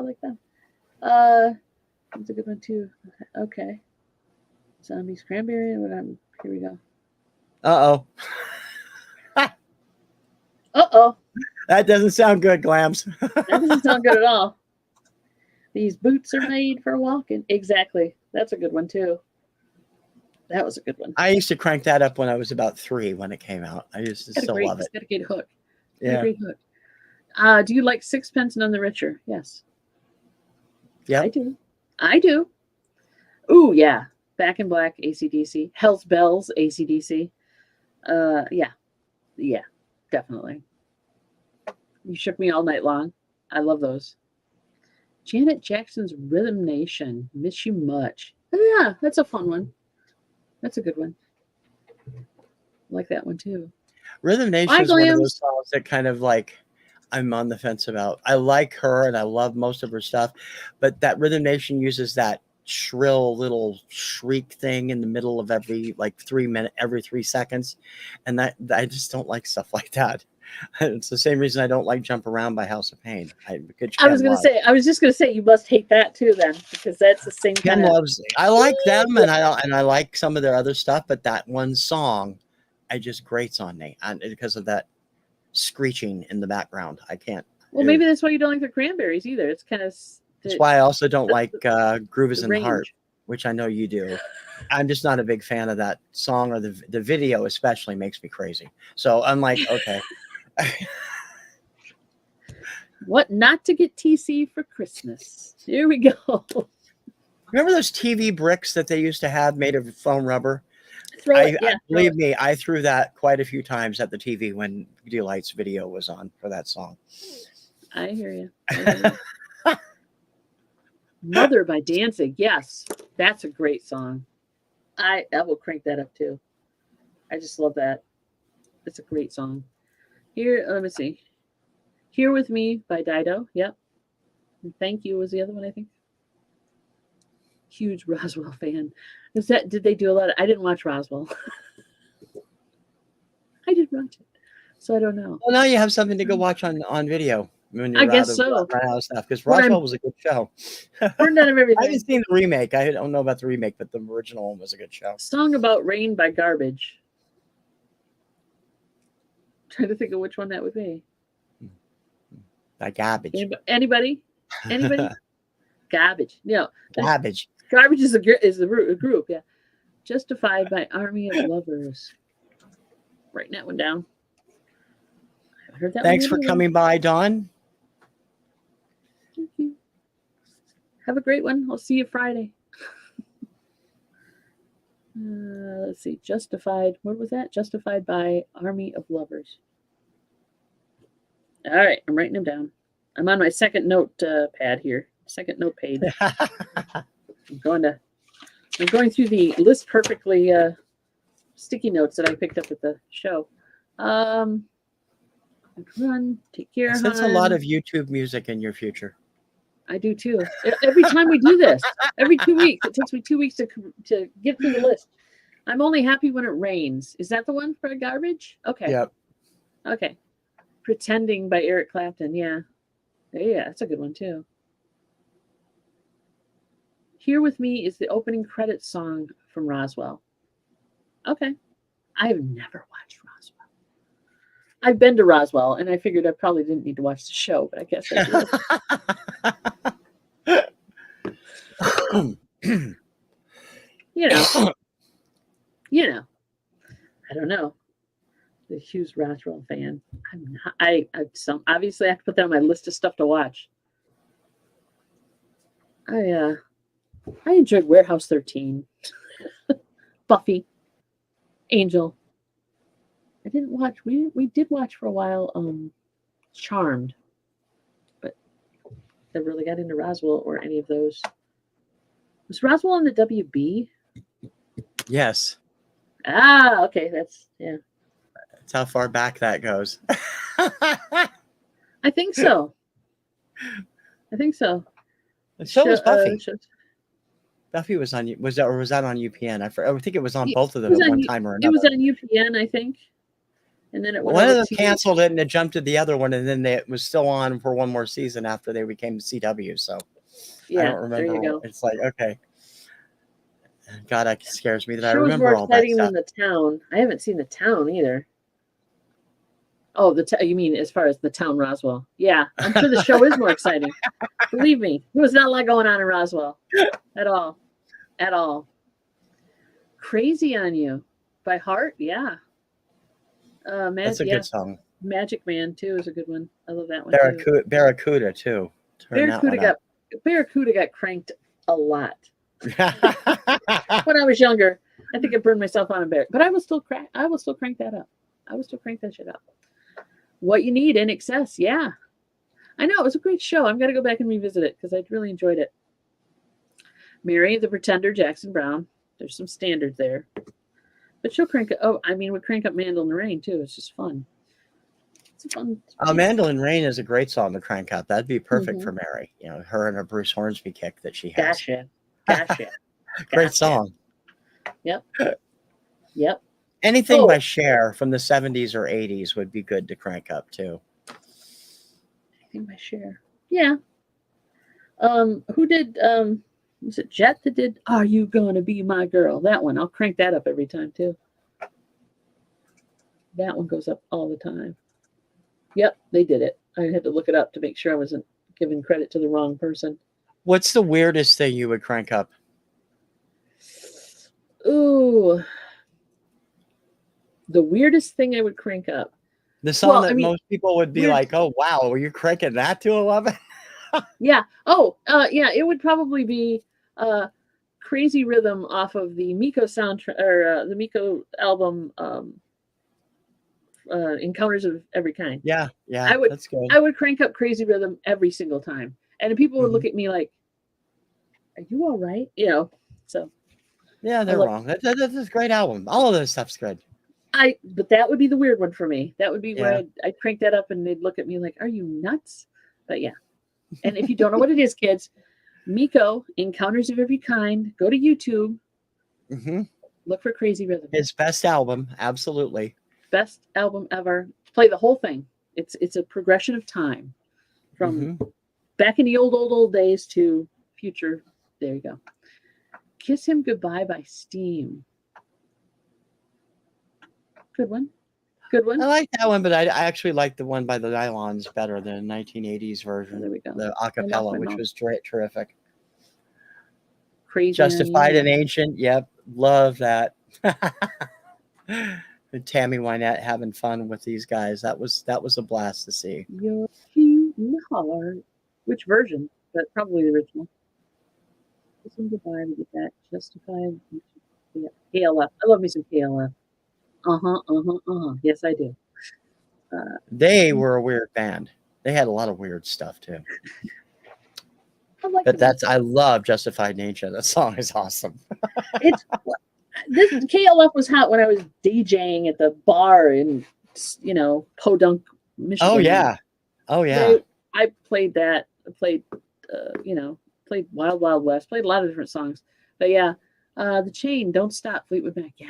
That's a good one too. Okay, Zombies, Cranberry. Here we go. That doesn't sound good, Glams. That doesn't sound good at all. These boots are made for walking. Exactly. That's a good one too. That was a good one. I used to crank that up when I was about 3 when it came out. I used to still love it. It's got a great hook. Yeah. A great hook. Do you like Sixpence None the Richer? Yes. Yeah. I do. Ooh, yeah. Back in Black, AC/DC. Hell's Bells, AC/DC. Yeah, definitely. You Shook Me All Night Long. I love those. Janet Jackson's Rhythm Nation. Miss You Much. Oh, yeah, that's a fun one. That's a good one. I like that one too. Rhythm Nation is one of those songs that kind of like I'm on the fence about. I like her and I love most of her stuff, but that Rhythm Nation uses that shrill little shriek thing in the middle of every 3 seconds, and that I just don't like stuff like that. It's the same reason I don't like Jump Around by House of Pain. I was just gonna say you must hate that too then, because that's the same kind of. I like them and I like some of their other stuff, but that one song I just grates on me because of that screeching in the background. I can't. Well, maybe that's why you don't like the Cranberries either. It's kind of. That's why I also don't like Groove Is in the Heart, which I know you do. I'm just not a big fan of that song, or the video especially makes me crazy. So I'm like, okay. What not to get TC for Christmas? Here we go. Remember those TV bricks that they used to have made of foam rubber? Believe me, I threw that quite a few times at the TV when Delight's video was on for that song. I hear you. Mother by Danzig. Yes, that's a great song. I will crank that up too. I just love that. It's a great song. Here, let me see. Here With Me by Dido. Yep. And Thank You was the other one, I think. Huge Roswell fan. Did they do a lot of, I didn't watch Roswell. I did watch it, so I don't know. Well, now you have something to go watch on video. I guess so. Because Roswell was a good show. Burned out of everything. I haven't seen the remake. I don't know about the remake, but the original one was a good show. Song About Rain by Garbage. Trying to think of which one that would be. By garbage. Anybody? Anybody? Garbage. No. Garbage. Garbage is a group. Yeah. Justified by Army of Lovers. Writing that one down. I heard that. Thanks for coming by, Dawn. Thank you. Have a great one. I'll see you Friday. Let's see. Justified. What was that? Justified by Army of Lovers. All right. I'm writing them down. I'm on my second note pad here. Second note page. I'm going through the list perfectly sticky notes that I picked up at the show. Run. Take care. That's a lot of YouTube music in your future. I do too. Every time we do this, every 2 weeks, it takes me 2 weeks to get through the list. I'm only happy when it rains. Is that the one for garbage? Okay. Yep. Okay. Pretending by Eric Clapton. Yeah. Yeah, that's a good one too. Here With Me is the opening credits song from Roswell. Okay. I have never watched Roswell. I've been to Roswell, and I figured I probably didn't need to watch the show, but I guess I did. You know. I don't know. The huge Roswell fan. I'm not. Obviously I have to put that on my list of stuff to watch. I enjoyed Warehouse 13, Buffy, Angel. I didn't watch. We did watch for a while. Charmed, but never really got into Roswell or any of those. Was Roswell on the WB? Yes. Ah, okay. That's That's how far back that goes. I think so. And so was Buffy. Buffy was on. Was that on UPN? I think it was on both of them at one time or another. It was on UPN, I think. And then one of them canceled it and it jumped to the other one, and then it was still on for one more season after they became CW. So I don't remember. There you go. It's like, okay. God, that scares me that I Sure was remember more all that exciting stuff. than The Town. I haven't seen The Town either. Oh, you mean as far as The Town Roswell? Yeah, I'm sure the show is more exciting. Believe me, there was not a lot going on in Roswell at all. Crazy on You by Heart. Yeah. That's a good song. Magic Man too is a good one. I love that one too. Barracuda too. Barracuda got cranked a lot. When I was younger, I think I burned myself on a bear, but I will still crank that up. I will still crank that shit up. What You Need, In Excess. Yeah, I know, it was a great show. I'm gonna go back and revisit it because I really enjoyed it. Mary the Pretender, Jackson Brown. There's some standards there, but she'll crank it. Would crank up Mandolin Rain too. It's just fun. It's a fun. Mandolin Rain is a great song to crank up. That'd be perfect for Mary. You know, her and her Bruce Hornsby kick that she has. Gotcha. Great song. Yep. Anything by Cher from the 70s or 80s would be good to crank up too. Anything by Cher. Yeah. Who did was it Jet that did Are You Gonna Be My Girl? That one. I'll crank that up every time too. That one goes up all the time. Yep, they did it. I had to look it up to make sure I wasn't giving credit to the wrong person. What's the weirdest thing you would crank up? Ooh. The weirdest thing I would crank up. The song most people would be like, oh, wow, were you cranking that to 11? Yeah. Oh, yeah, it would probably be Crazy Rhythm off of the Miko soundtrack, or the Miko album, Encounters of Every Kind. Yeah, that's good. I would crank up Crazy Rhythm every single time. And people would look at me like, are you all right? You know, so. Yeah, they're wrong. That's a great album. All of this stuff's good. But that would be the weird one for me. That would be where I'd crank that up and they'd look at me like, are you nuts? But yeah. And if you don't know what it is, kids, Miko, Encounters of Every Kind, go to YouTube. Look for Crazy Rhythm. His best album, absolutely. Best album ever. Play the whole thing. It's a progression of time from back in the old days to future. There you go. Kiss Him Goodbye by Steam. Good one. Good one. I like that one, but I actually like the one by the Nylons better than the 1980s Oh, version, there we go. the I lost acapella, my which mouse. was terrific. Crazy on Justified You. and Ancient. Yep. Love that. And Tammy Wynette having fun with these guys. That was a blast to see. Your cheating heart. Which version? But probably the original. This one goodbye to get that. Justified. Yeah. KLF. I love me some KLF. Yes, I do. They were a weird band. They had a lot of weird stuff too. I like But them. I love Justified and Ancient. That song is awesome. It's this KLF was hot when I was DJing at the bar in Podunk, Michigan. Oh yeah. Oh yeah. I played that. I played played Wild Wild West, played a lot of different songs. But yeah, The Chain, Don't Stop, Fleetwood Mac. Yeah.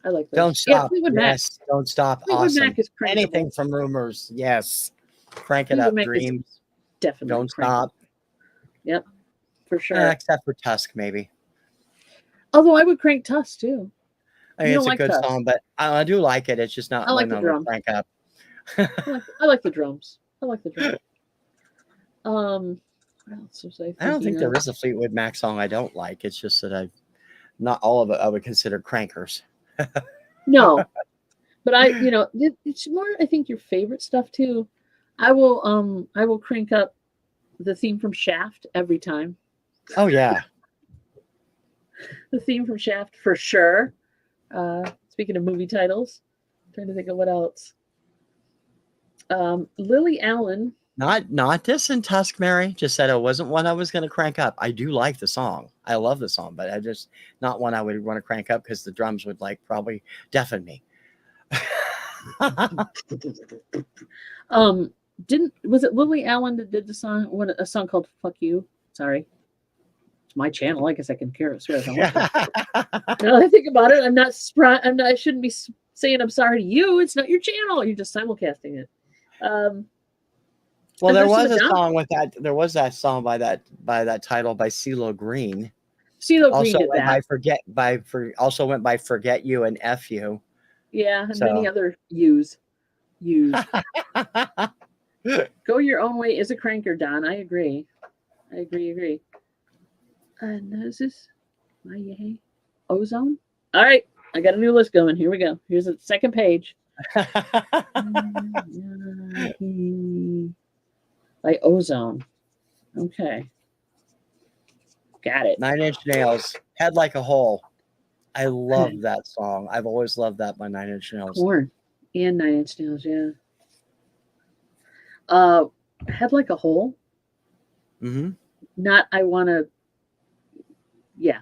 I like those. Don't Yeah, stop. Fleetwood Yes. Mac. Don't stop. Fleetwood Awesome. Mac is crankable. Anything from Rumors. Yes. Crank it Fleetwood up. Mac is Dreams. definitely Don't crankable. stop. Yep, for sure. Except for Tusk, maybe. Although I would crank Tusk too. I mean, You it's don't a like good Tusk. song, but I do like it. It's just not I like one the I would drums. crank up. I like the drums. What else was I don't think there is a Fleetwood Mac song I don't like. It's just that not all of it I would consider crankers. No, but it's more, I think, your favorite stuff too. I will crank up the theme from Shaft every time. Oh yeah. The theme from Shaft for sure. Speaking of movie titles, I'm trying to think of what else. Lily Allen. Not this in Tusk, Mary. Just said it wasn't one I was going to crank up. I do like the song. I love the song, but I just not one I would want to crank up because the drums would probably deafen me. Was it Lily Allen that did the song? A song called "Fuck You"? Sorry, it's my channel. I guess I can swear if I want to. Now that I think about it, I shouldn't be saying I'm sorry to you. It's not your channel. You're just simulcasting it. Well, there was a song with that. There was that song by that title by CeeLo Green. CeeLo also Green did went that. Also went by Forget You and F You. Yeah, and many other U's. Go Your Own Way is a cranker, Don. I agree. And is this my Ozone? All right, I got a new list going. Here we go. Here's the second page. By Ozone. Okay. Got it. 9 Inch Nails. Head Like a Hole. I love that song. I've always loved that by 9 Inch Nails. Korn and 9 Inch Nails, yeah. Head Like a Hole. Mm-hmm. Not I Wanna. Yeah.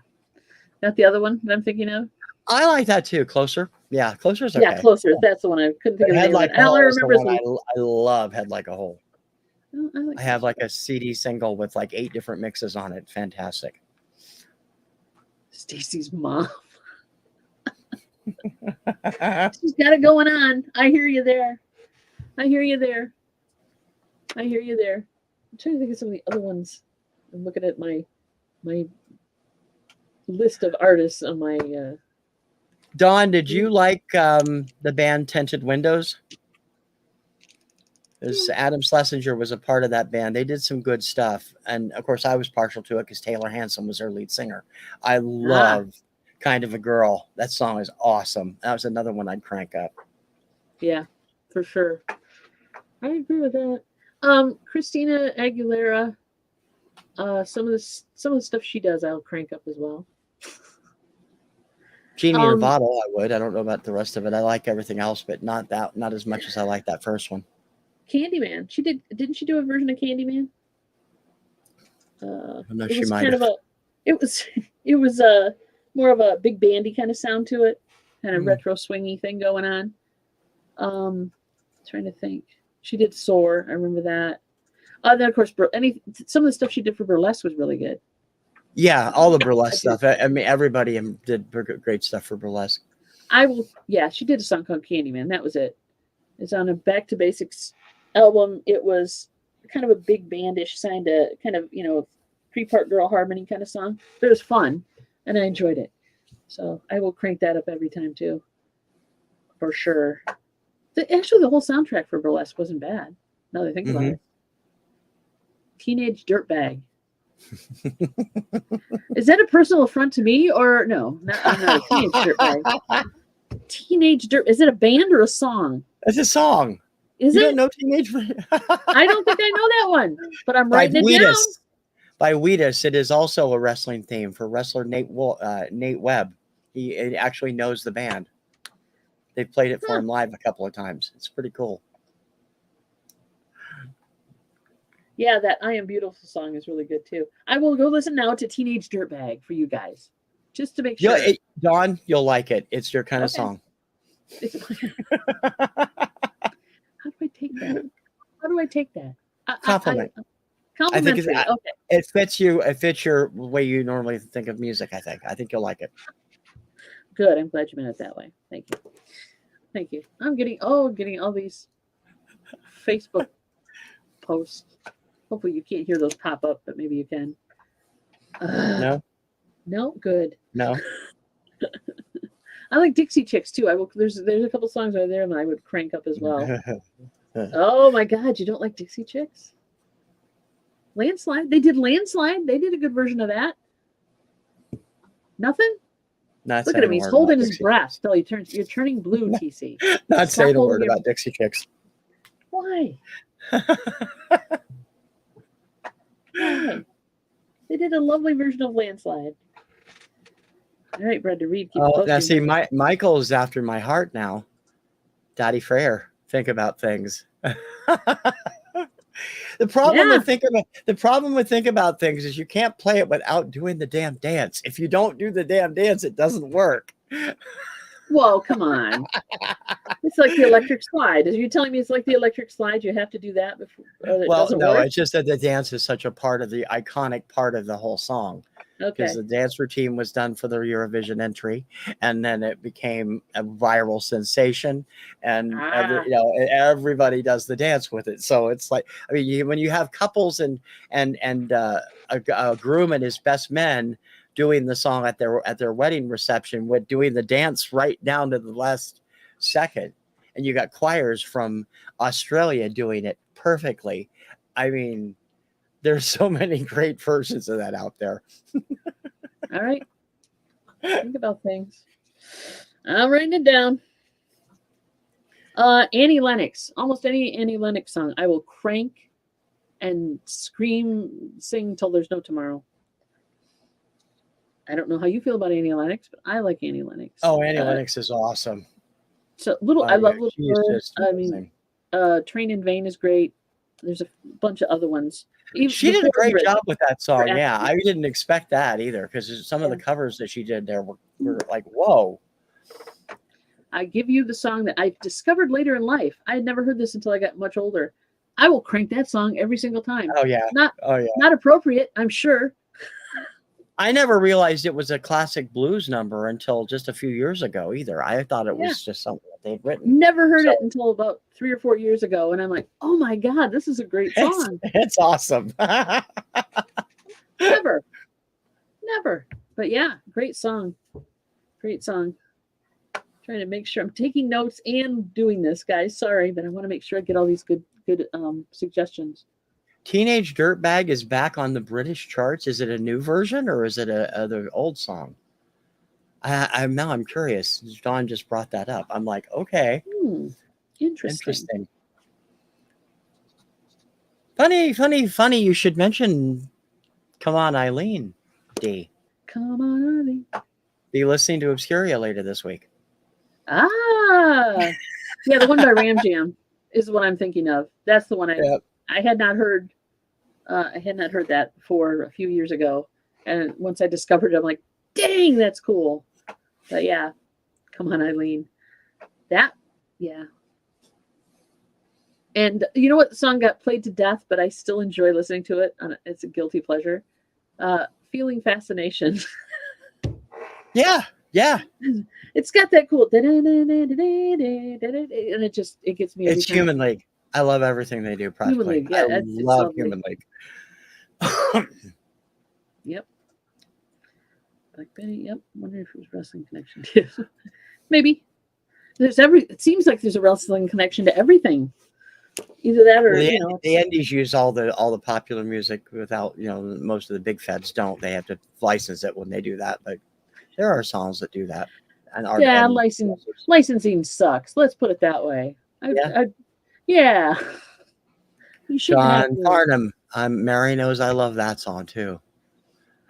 Not the other one that I'm thinking of. I like that too. Closer. Yeah, Closer's okay. Yeah, Closer. That's the one I couldn't think of. Head Like a Hole is the one I love. Head Like a Hole. I have like a CD single with 8 different mixes on it. Fantastic. Stacy's mom. She's got it going on. I hear you there. I'm trying to think of some of the other ones. I'm looking at my list of artists on my. Dawn, did you like the band Tinted Windows? Adam Schlesinger was a part of that band. They did some good stuff. And of course, I was partial to it because Taylor Hanson was their lead singer. I love Kind of a Girl. That song is awesome. That was another one I'd crank up. Yeah, for sure. I agree with that. Christina Aguilera. Some of the stuff she does, I'll crank up as well. Genie in a Bottle, I would. I don't know about the rest of it. I like everything else, but not as much as I like that first one. Candyman. Didn't she do a version of Candyman? No, she might have. It was more of a big bandy kind of sound to it, kind of retro swingy thing going on. Trying to think. She did Soar. I remember that. Then of course, some of the stuff she did for Burlesque was really good. Yeah, all the Burlesque stuff. I mean, everybody did great stuff for Burlesque. She did a song called Candyman. That was it. It's on a Back to Basics album. It was kind of a big bandish kind of 3-part girl harmony kind of song. But it was fun, and I enjoyed it. So I will crank that up every time too, for sure. Actually, the whole soundtrack for Burlesque wasn't bad. Now that I think about Mhm. it. Teenage Dirtbag. Is that a personal affront to me or no? I'm not a teenage dirtbag. Teenage dirt. Is it a band or a song? It's a song. Is You it? don't know Teenage I don't think I know that one, but I'm by writing it down. Wheatus. By Wheatus, it is also a wrestling theme for wrestler Nate Webb. He actually knows the band. They've played it for him live a couple of times. It's pretty cool. Yeah, that I Am Beautiful song is really good too. I will go listen now to Teenage Dirtbag for you guys, just to make sure. Dawn, you'll like it. It's your kind of song. How do I take that? How do I take that? Compliment. Complimentary. I think it fits you. It fits your way you normally think of music. I think you'll like it. Good. I'm glad you meant it that way. Thank you. Thank you. I'm getting all these Facebook posts. Hopefully you can't hear those pop up, but maybe you can. No. No. Good. No. I like Dixie Chicks too. There's a couple songs right there that I would crank up as well. Oh my God, you don't like Dixie Chicks? Landslide. They did Landslide. They did a good version of that. Nothing. Look at him. He's holding his breath till you're turning blue. TC. Not saying a word about Dixie Chicks. Why? Why? They did a lovely version of Landslide. All right, Brad, to read. Now see, Michael's after my heart now. Daddy Frere, think about things. The problem with think about things is you can't play it without doing the damn dance. If you don't do the damn dance, it doesn't work. Whoa, come on. It's like the electric slide. Are you telling me it's like the electric slide? You have to do that before it doesn't work? It's just that the dance is such a part of the iconic part of the whole song. Okay. Because the dance routine was done for the Eurovision entry, and then it became a viral sensation, and everybody does the dance with it. So it's like, I mean, when you have couples and a groom and his best men doing the song at their wedding reception with doing the dance right down to the last second, and you got choirs from Australia doing it perfectly. I mean, there's so many great versions of that out there. All right. Think about things. I'm writing it down. Annie Lennox. Almost any Annie Lennox song I will crank and scream, sing till there's no tomorrow. I don't know how you feel about Annie Lennox, but I like Annie Lennox. Oh, Annie Lennox is awesome. So I love Little Bird. I mean, Train in Vain is great. There's a bunch of other ones. She did a great job with that song. Yeah, I didn't expect that either, because some of the covers that she did there were like, whoa. I give you the song that I discovered later in life. I had never heard this until I got much older. I will crank that song every single time. Oh yeah. Not appropriate, I'm sure. I never realized it was a classic blues number until just a few years ago either. I thought it was just something that they'd written. Never heard it until about 3 or 4 years ago. And I'm like, oh my God, this is a great song. It's awesome. Never. But yeah, great song. Great song. Trying to make sure I'm taking notes and doing this, guys. Sorry, but I want to make sure I get all these good suggestions. Teenage Dirtbag is back on the British charts. Is it a new version or is it the old song? I'm curious. Dawn just brought that up. I'm like, okay. Interesting. Funny. You should mention Come On, Eileen, D. Come On, Eileen. Be listening to Obscuria later this week. Yeah, the one by Ram Jam is what I'm thinking of. That's the one I had not heard. I had not heard that before a few years ago, and once I discovered it, I'm like, dang, that's cool. But yeah, Come On, Eileen. And you know what? The song got played to death, but I still enjoy listening to it. It's a guilty pleasure. Feeling Fascination. Yeah. It's got that cool, and it gets me. It's Human League. I love everything they do. Practically, Human League. I love Human League. Yep. Black Betty. Yep. Wonder if it was Wrestling Connection too. Maybe. It seems like there's a wrestling connection to everything. Either that or, the indies use all the popular music without, most of the big feds don't. They have to license it when they do that. But there are songs that do that. And licensing sucks. Let's put it that way. Yeah. You shouldn't have John to. Farnham. Mary knows I love that song too.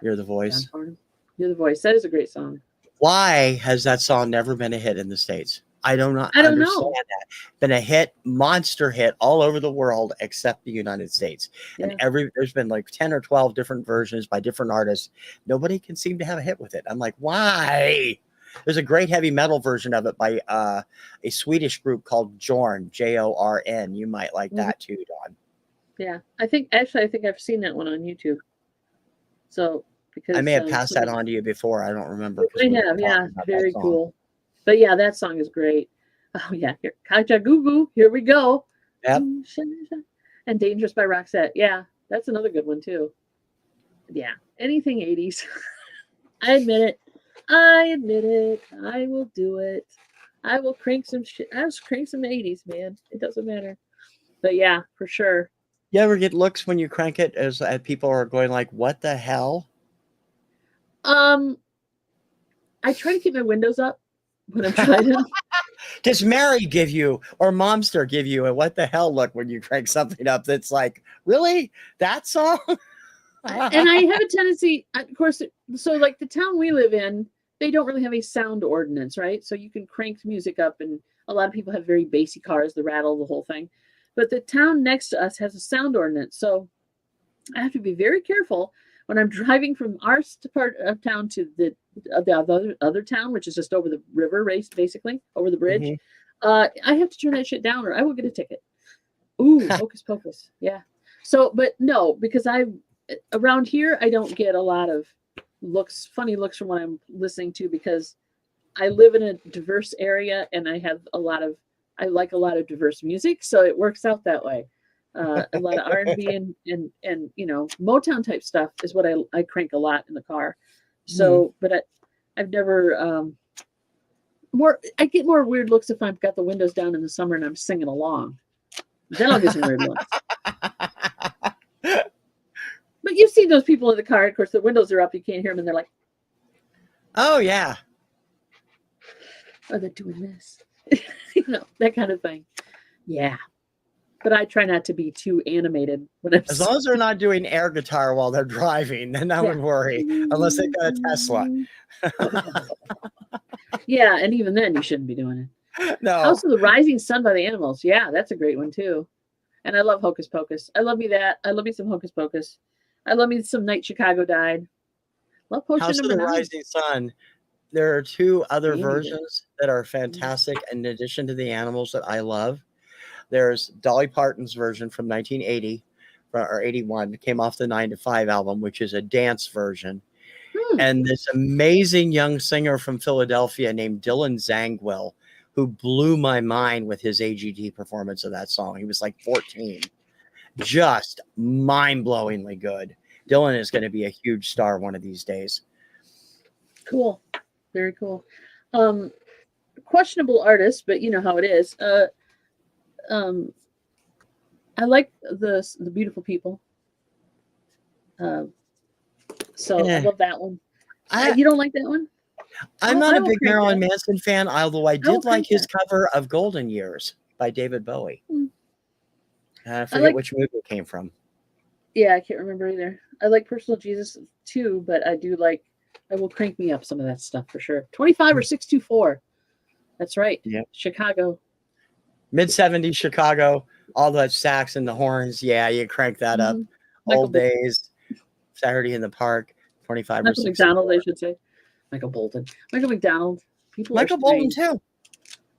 You're the Voice. John Farnham. You're the Voice. That is a great song. Why has that song never been a hit in the States? I don't know. I don't understand know. that. Been a hit, monster hit all over the world except the United States. Yeah. And there's been like 10 or 12 different versions by different artists. Nobody can seem to have a hit with it. I'm like, why? There's a great heavy metal version of it by a Swedish group called Jorn, Jorn. You might like that too, Dawn. Yeah. I think I've seen that one on YouTube. So because I may have passed that on to you before. I don't remember. I have, yeah. Very cool. But yeah, that song is great. Oh yeah, here, Kaja Goo Goo. Here we go. Yep. And Dangerous by Roxette. Yeah, that's another good one too. Yeah, anything 80s. I admit it. I will do it. I will crank some shit. I will crank some 80s, man. It doesn't matter. But yeah, for sure. You ever get looks when you crank it as people are going like, "What the hell?" I try to keep my windows up when I'm driving. Does Mary give you or Momster give you a what the hell look when you crank something up that's like, really? That song? And I have a tendency, of course, so like the town we live in, they don't really have a sound ordinance, right? So you can crank music up, and a lot of people have very bassy cars, the rattle, the whole thing. But the town next to us has a sound ordinance. So I have to be very careful when I'm driving from our part of town to the other town, which is just over the river, basically, over the bridge. Mm-hmm. I have to turn that shit down or I will get a ticket. Ooh, hocus pocus. Yeah. So, but no, because around here, I don't get a lot of funny looks from what I'm listening to, because I live in a diverse area and I like a lot of diverse music. So it works out that way. A lot of R&B and Motown type stuff is what I crank a lot in the car. So, but I've never, I get more weird looks if I've got the windows down in the summer and I'm singing along. Then I'll get some weird looks. But you see those people in the car, of course, the windows are up, you can't hear them, and they're like, oh, yeah. Oh, they're doing this. That kind of thing. Yeah. But I try not to be too animated when I'm as long as they're not doing air guitar while they're driving, then I would worry, unless they got a Tesla. Yeah, and even then you shouldn't be doing it. No. Also, The Rising Sun by the Animals. Yeah, that's a great one too. And I love Hocus Pocus. I love me that. I love me some Hocus Pocus. I love me some Night Chicago Died. Love Potion House number of the 9. Rising Sun. There are 2 other versions that are fantastic in addition to the Animals that I love. There's Dolly Parton's version from 1980 or 81. It came off the 9 to 5 album, which is a dance version. And this amazing young singer from Philadelphia named Dylan Zangwill, who blew my mind with his AGD performance of that song. He was like 14. Just mind-blowingly good. Dylan is going to be a huge star one of these days. Cool. Very cool. Questionable artist, but you know how it is. I like the Beautiful People. So I love that one. You don't like that one? I'm not a big Marilyn Manson fan, although I did like his cover of Golden Years by David Bowie. I forget which movie it came from. Yeah, I can't remember either. I like Personal Jesus too, but I will crank me up some of that stuff for sure. 25 or 624. That's right. Yeah. Chicago. Mid-70s Chicago, all the sax and the horns. Yeah, you crank that up. Old days. Saturday in the Park. 25 Michael or 6. McDonald, they should say. Michael Bolton. Michael McDonald. Michael Bolton too.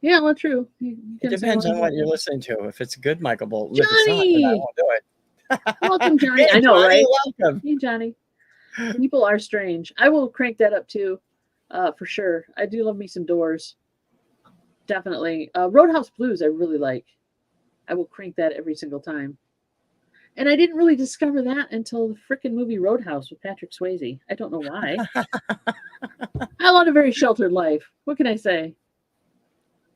Yeah, well, true. It depends on what you're listening to. If it's good Michael Bolton. Johnny! If it's not, then I won't do it. Welcome, Johnny. Hey, I know, Johnny, right? Welcome. Hey, Johnny. People are strange. I will crank that up too, for sure. I do love me some Doors. Definitely. Roadhouse Blues I really like. I will crank that every single time. And I didn't really discover that until the freaking movie Roadhouse with Patrick Swayze. I don't know why. I led a very sheltered life. What can I say?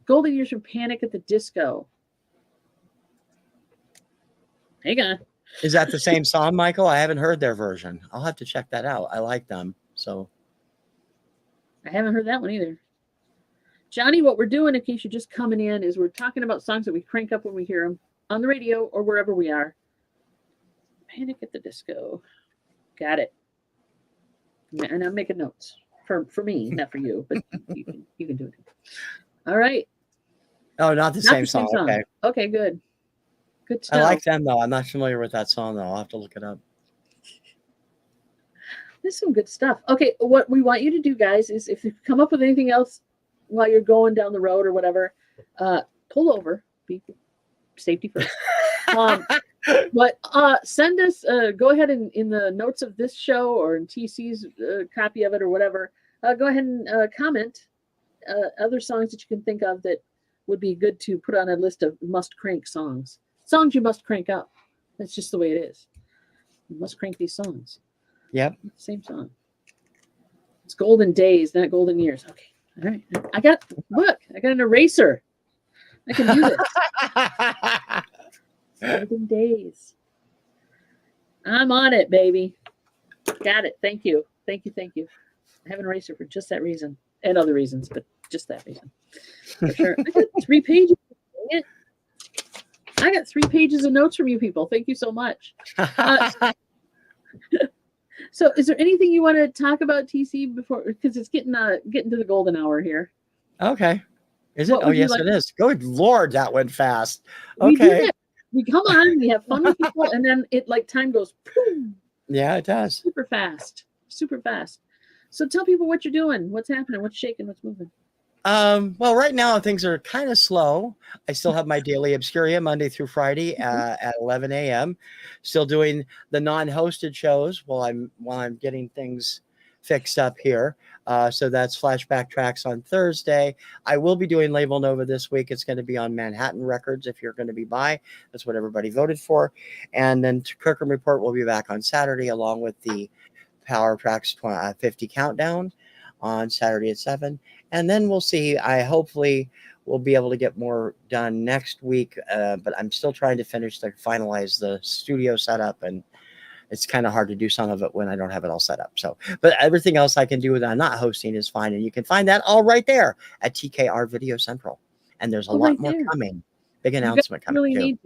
Golden Years from Panic at the Disco. Hang on. Is that the same song, Michael? I haven't heard their version. I'll have to check that out. I like them. So I haven't heard that one either. Johnny, what we're doing, in case you're just coming in, is we're talking about songs that we crank up when we hear them on the radio or wherever we are. Panic at the Disco. Got it. And I'm making notes for me, not for you, but you can do it. All right. Oh, not the same song. Okay. Okay, good. Good stuff. I like them though. I'm not familiar with that song though. I'll have to look it up. There's some good stuff. Okay, what we want you to do, guys, is if you come up with anything else while you're going down the road or whatever, pull over. Be safety first. But send us, go ahead and in the notes of this show or in TC's copy of it or whatever, go ahead and comment other songs that you can think of that would be good to put on a list of must crank songs. Songs you must crank up. That's just the way it is. You must crank these songs. Yep. Same song. It's Golden Days, not Golden Years. Okay. All right. I got an eraser. I can do this. Golden Days. I'm on it, baby. Got it. Thank you. Thank you. Thank you. I have an eraser for just that reason and other reasons, but just that reason. For sure. I got 3 pages. Dang it. I got 3 pages of notes from you people. Thank you so much. So is there anything you want to talk about, TC, before, because it's getting to the golden hour here? Okay. Is it? Oh, yes, it is. Good Lord, that went fast. Okay. We come on, we have fun with people, and then it time goes boom. Yeah, it does. Super fast. Super fast. So tell people what you're doing, what's happening, what's shaking, what's moving. Well, right now things are kind of slow. I still have my daily Obscuria Monday through Friday at 11 a.m. Still doing the non-hosted shows while I'm getting things fixed up here. So that's Flashback Tracks on Thursday. I will be doing Label Nova this week. It's going to be on Manhattan Records if you're going to be by. That's what everybody voted for. And then Kirkham Report will be back on Saturday along with the Power Tracks 50 Countdown on Saturday at 7. And then we'll see. I hopefully will be able to get more done next week, but I'm still trying to finalize the studio setup, and it's kind of hard to do some of it when I don't have it all set up. So, but everything else I can do that I'm not hosting is fine, and you can find that all right there at TKR VideoCentral. And there's a lot more coming. Big announcement coming.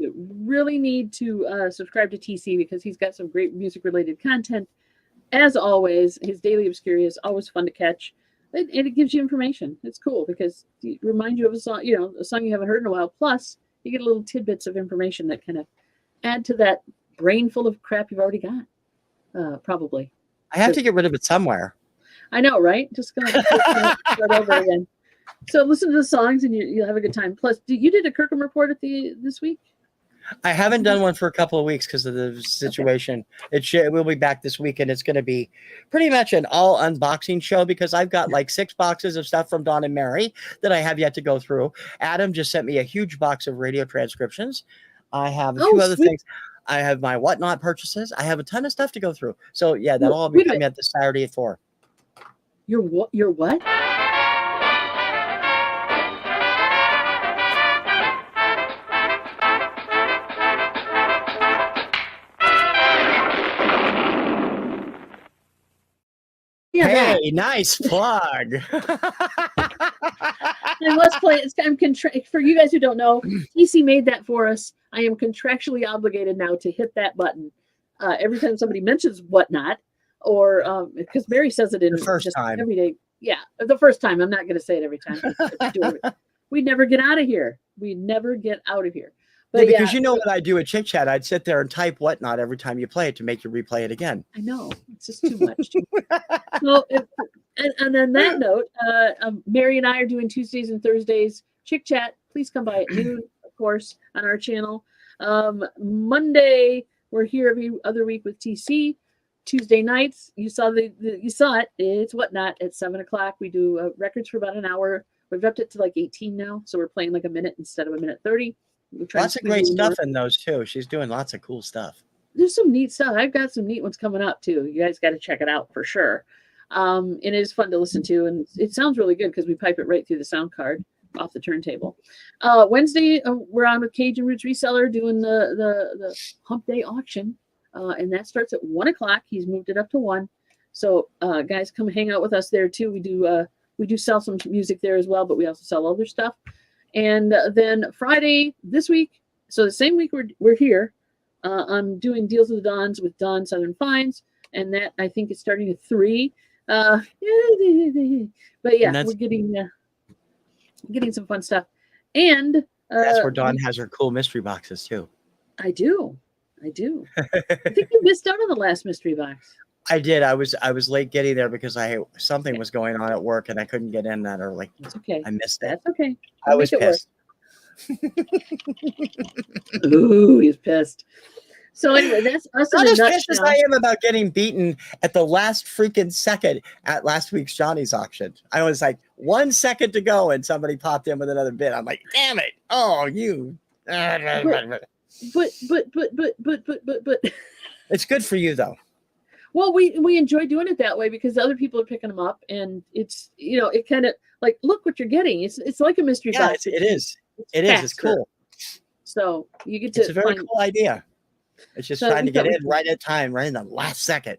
Really need to subscribe to TC because he's got some great music-related content. As always, his Daily Obscuria is always fun to catch. And it gives you information. It's cool because it reminds you of a song, a song you haven't heard in a while. Plus, you get little tidbits of information that kind of add to that brain full of crap you've already got. Probably. I have to get rid of it somewhere. I know, right? Just gonna start over again. So listen to the songs and you'll have a good time. Plus, you did a Kirkham Report this week? I haven't done one for a couple of weeks because of the situation. Okay. We'll be back this week, and it's going to be pretty much an all unboxing show because I've got like 6 boxes of stuff from Dawn and Mary that I have yet to go through. Adam just sent me a huge box of radio transcriptions. I have a few other things. I have my whatnot purchases. I have a ton of stuff to go through. So yeah, that'll all be coming at this Saturday at 4. Your what? Hey, nice plug. And let's play. For you guys who don't know, TC made that for us. I am contractually obligated now to hit that button every time somebody mentions whatnot, or because Mary says it in the first time every day. Yeah, the first time. I'm not going to say it every time. We never get out of here. But because you know what I do at Chick Chat, I'd sit there and type whatnot every time you play it to make you replay it again. I know. It's just too much. So, and on that note, Mary and I are doing Tuesdays and Thursdays Chick Chat. Please come by at noon, of course, on our channel. Monday, we're here every other week with TC. Tuesday nights, you saw it. It's whatnot at 7 o'clock. We do records for about an hour. We've upped it to like 18 now, so we're playing like a minute instead of a minute 30. Lots of great stuff in those too. She's doing lots of cool stuff. There's some neat stuff. I've got some neat ones coming up too. You guys got to check it out for sure. And it is fun to listen to, and it sounds really good because we pipe it right through the sound card. off the turntable. Wednesday, we're on with Cajun Roots Reseller doing the Hump Day auction, and that starts at 1 o'clock. He's moved it up to 1. So guys, come hang out with us there too. We do sell some music there as well, but we also sell other stuff. And then Friday this week, so the same week we're here, I'm doing Deals with the Dons with Don Southern Finds, and that I think is starting at 3. But yeah, we're getting some fun stuff. And that's where Dawn has her cool mystery boxes too. I do. I think you missed out on the last mystery box. I did. I was late getting there because something was going on at work and I couldn't get in that early. That's okay. I missed it. That's okay. I was pissed. Ooh, he's pissed. So anyway, that's us. Not as pissed as I am about getting beaten at the last freaking second at last week's Johnny's auction. I was like 1 second to go and somebody popped in with another bid. I'm like, damn it. Oh, you. But. It's good for you though. Well, we enjoy doing it that way because other people are picking them up, and it's it kind of like, look what you're getting. It's like a mystery box. It is. It's cool. So you get to. It's a very cool idea. It's just trying to get in right at time, right in the last second.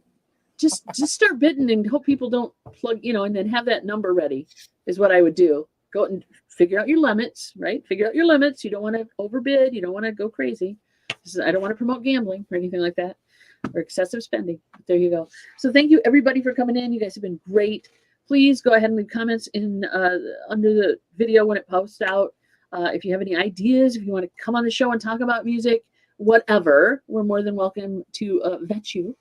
Just start bidding and hope people don't plug, and then have that number ready is what I would do. Go and figure out your limits, right? Figure out your limits. You don't want to overbid. You don't want to go crazy. I don't want to promote gambling or anything like that, or excessive spending. But there you go. So thank you everybody for coming in. You guys have been great. Please go ahead and leave comments in under the video when it posts out. If you have any ideas, if you want to come on the show and talk about music, whatever, we're more than welcome to vet you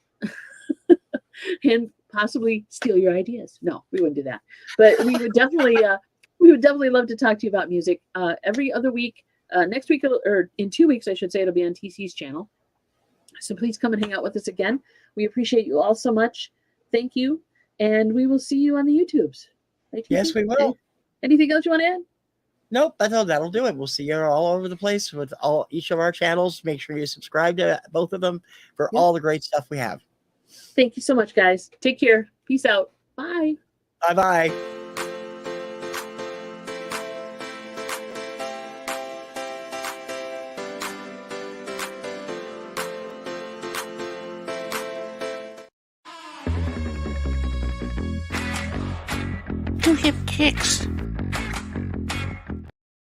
and possibly steal your ideas. No, we wouldn't do that. But we would definitely love to talk to you about music every other week. Next week, or in 2 weeks, I should say, it'll be on TC's channel. So please come and hang out with us again. We appreciate you all so much. Thank you. And we will see you on the YouTubes. Right, yes, we will. Anything else you want to add? Nope, that'll do it. We'll see you all over the place with each of our channels. Make sure you subscribe to both of them for all the great stuff we have. Thank you so much, guys. Take care. Peace out. Bye. Bye-bye. Two hip kicks.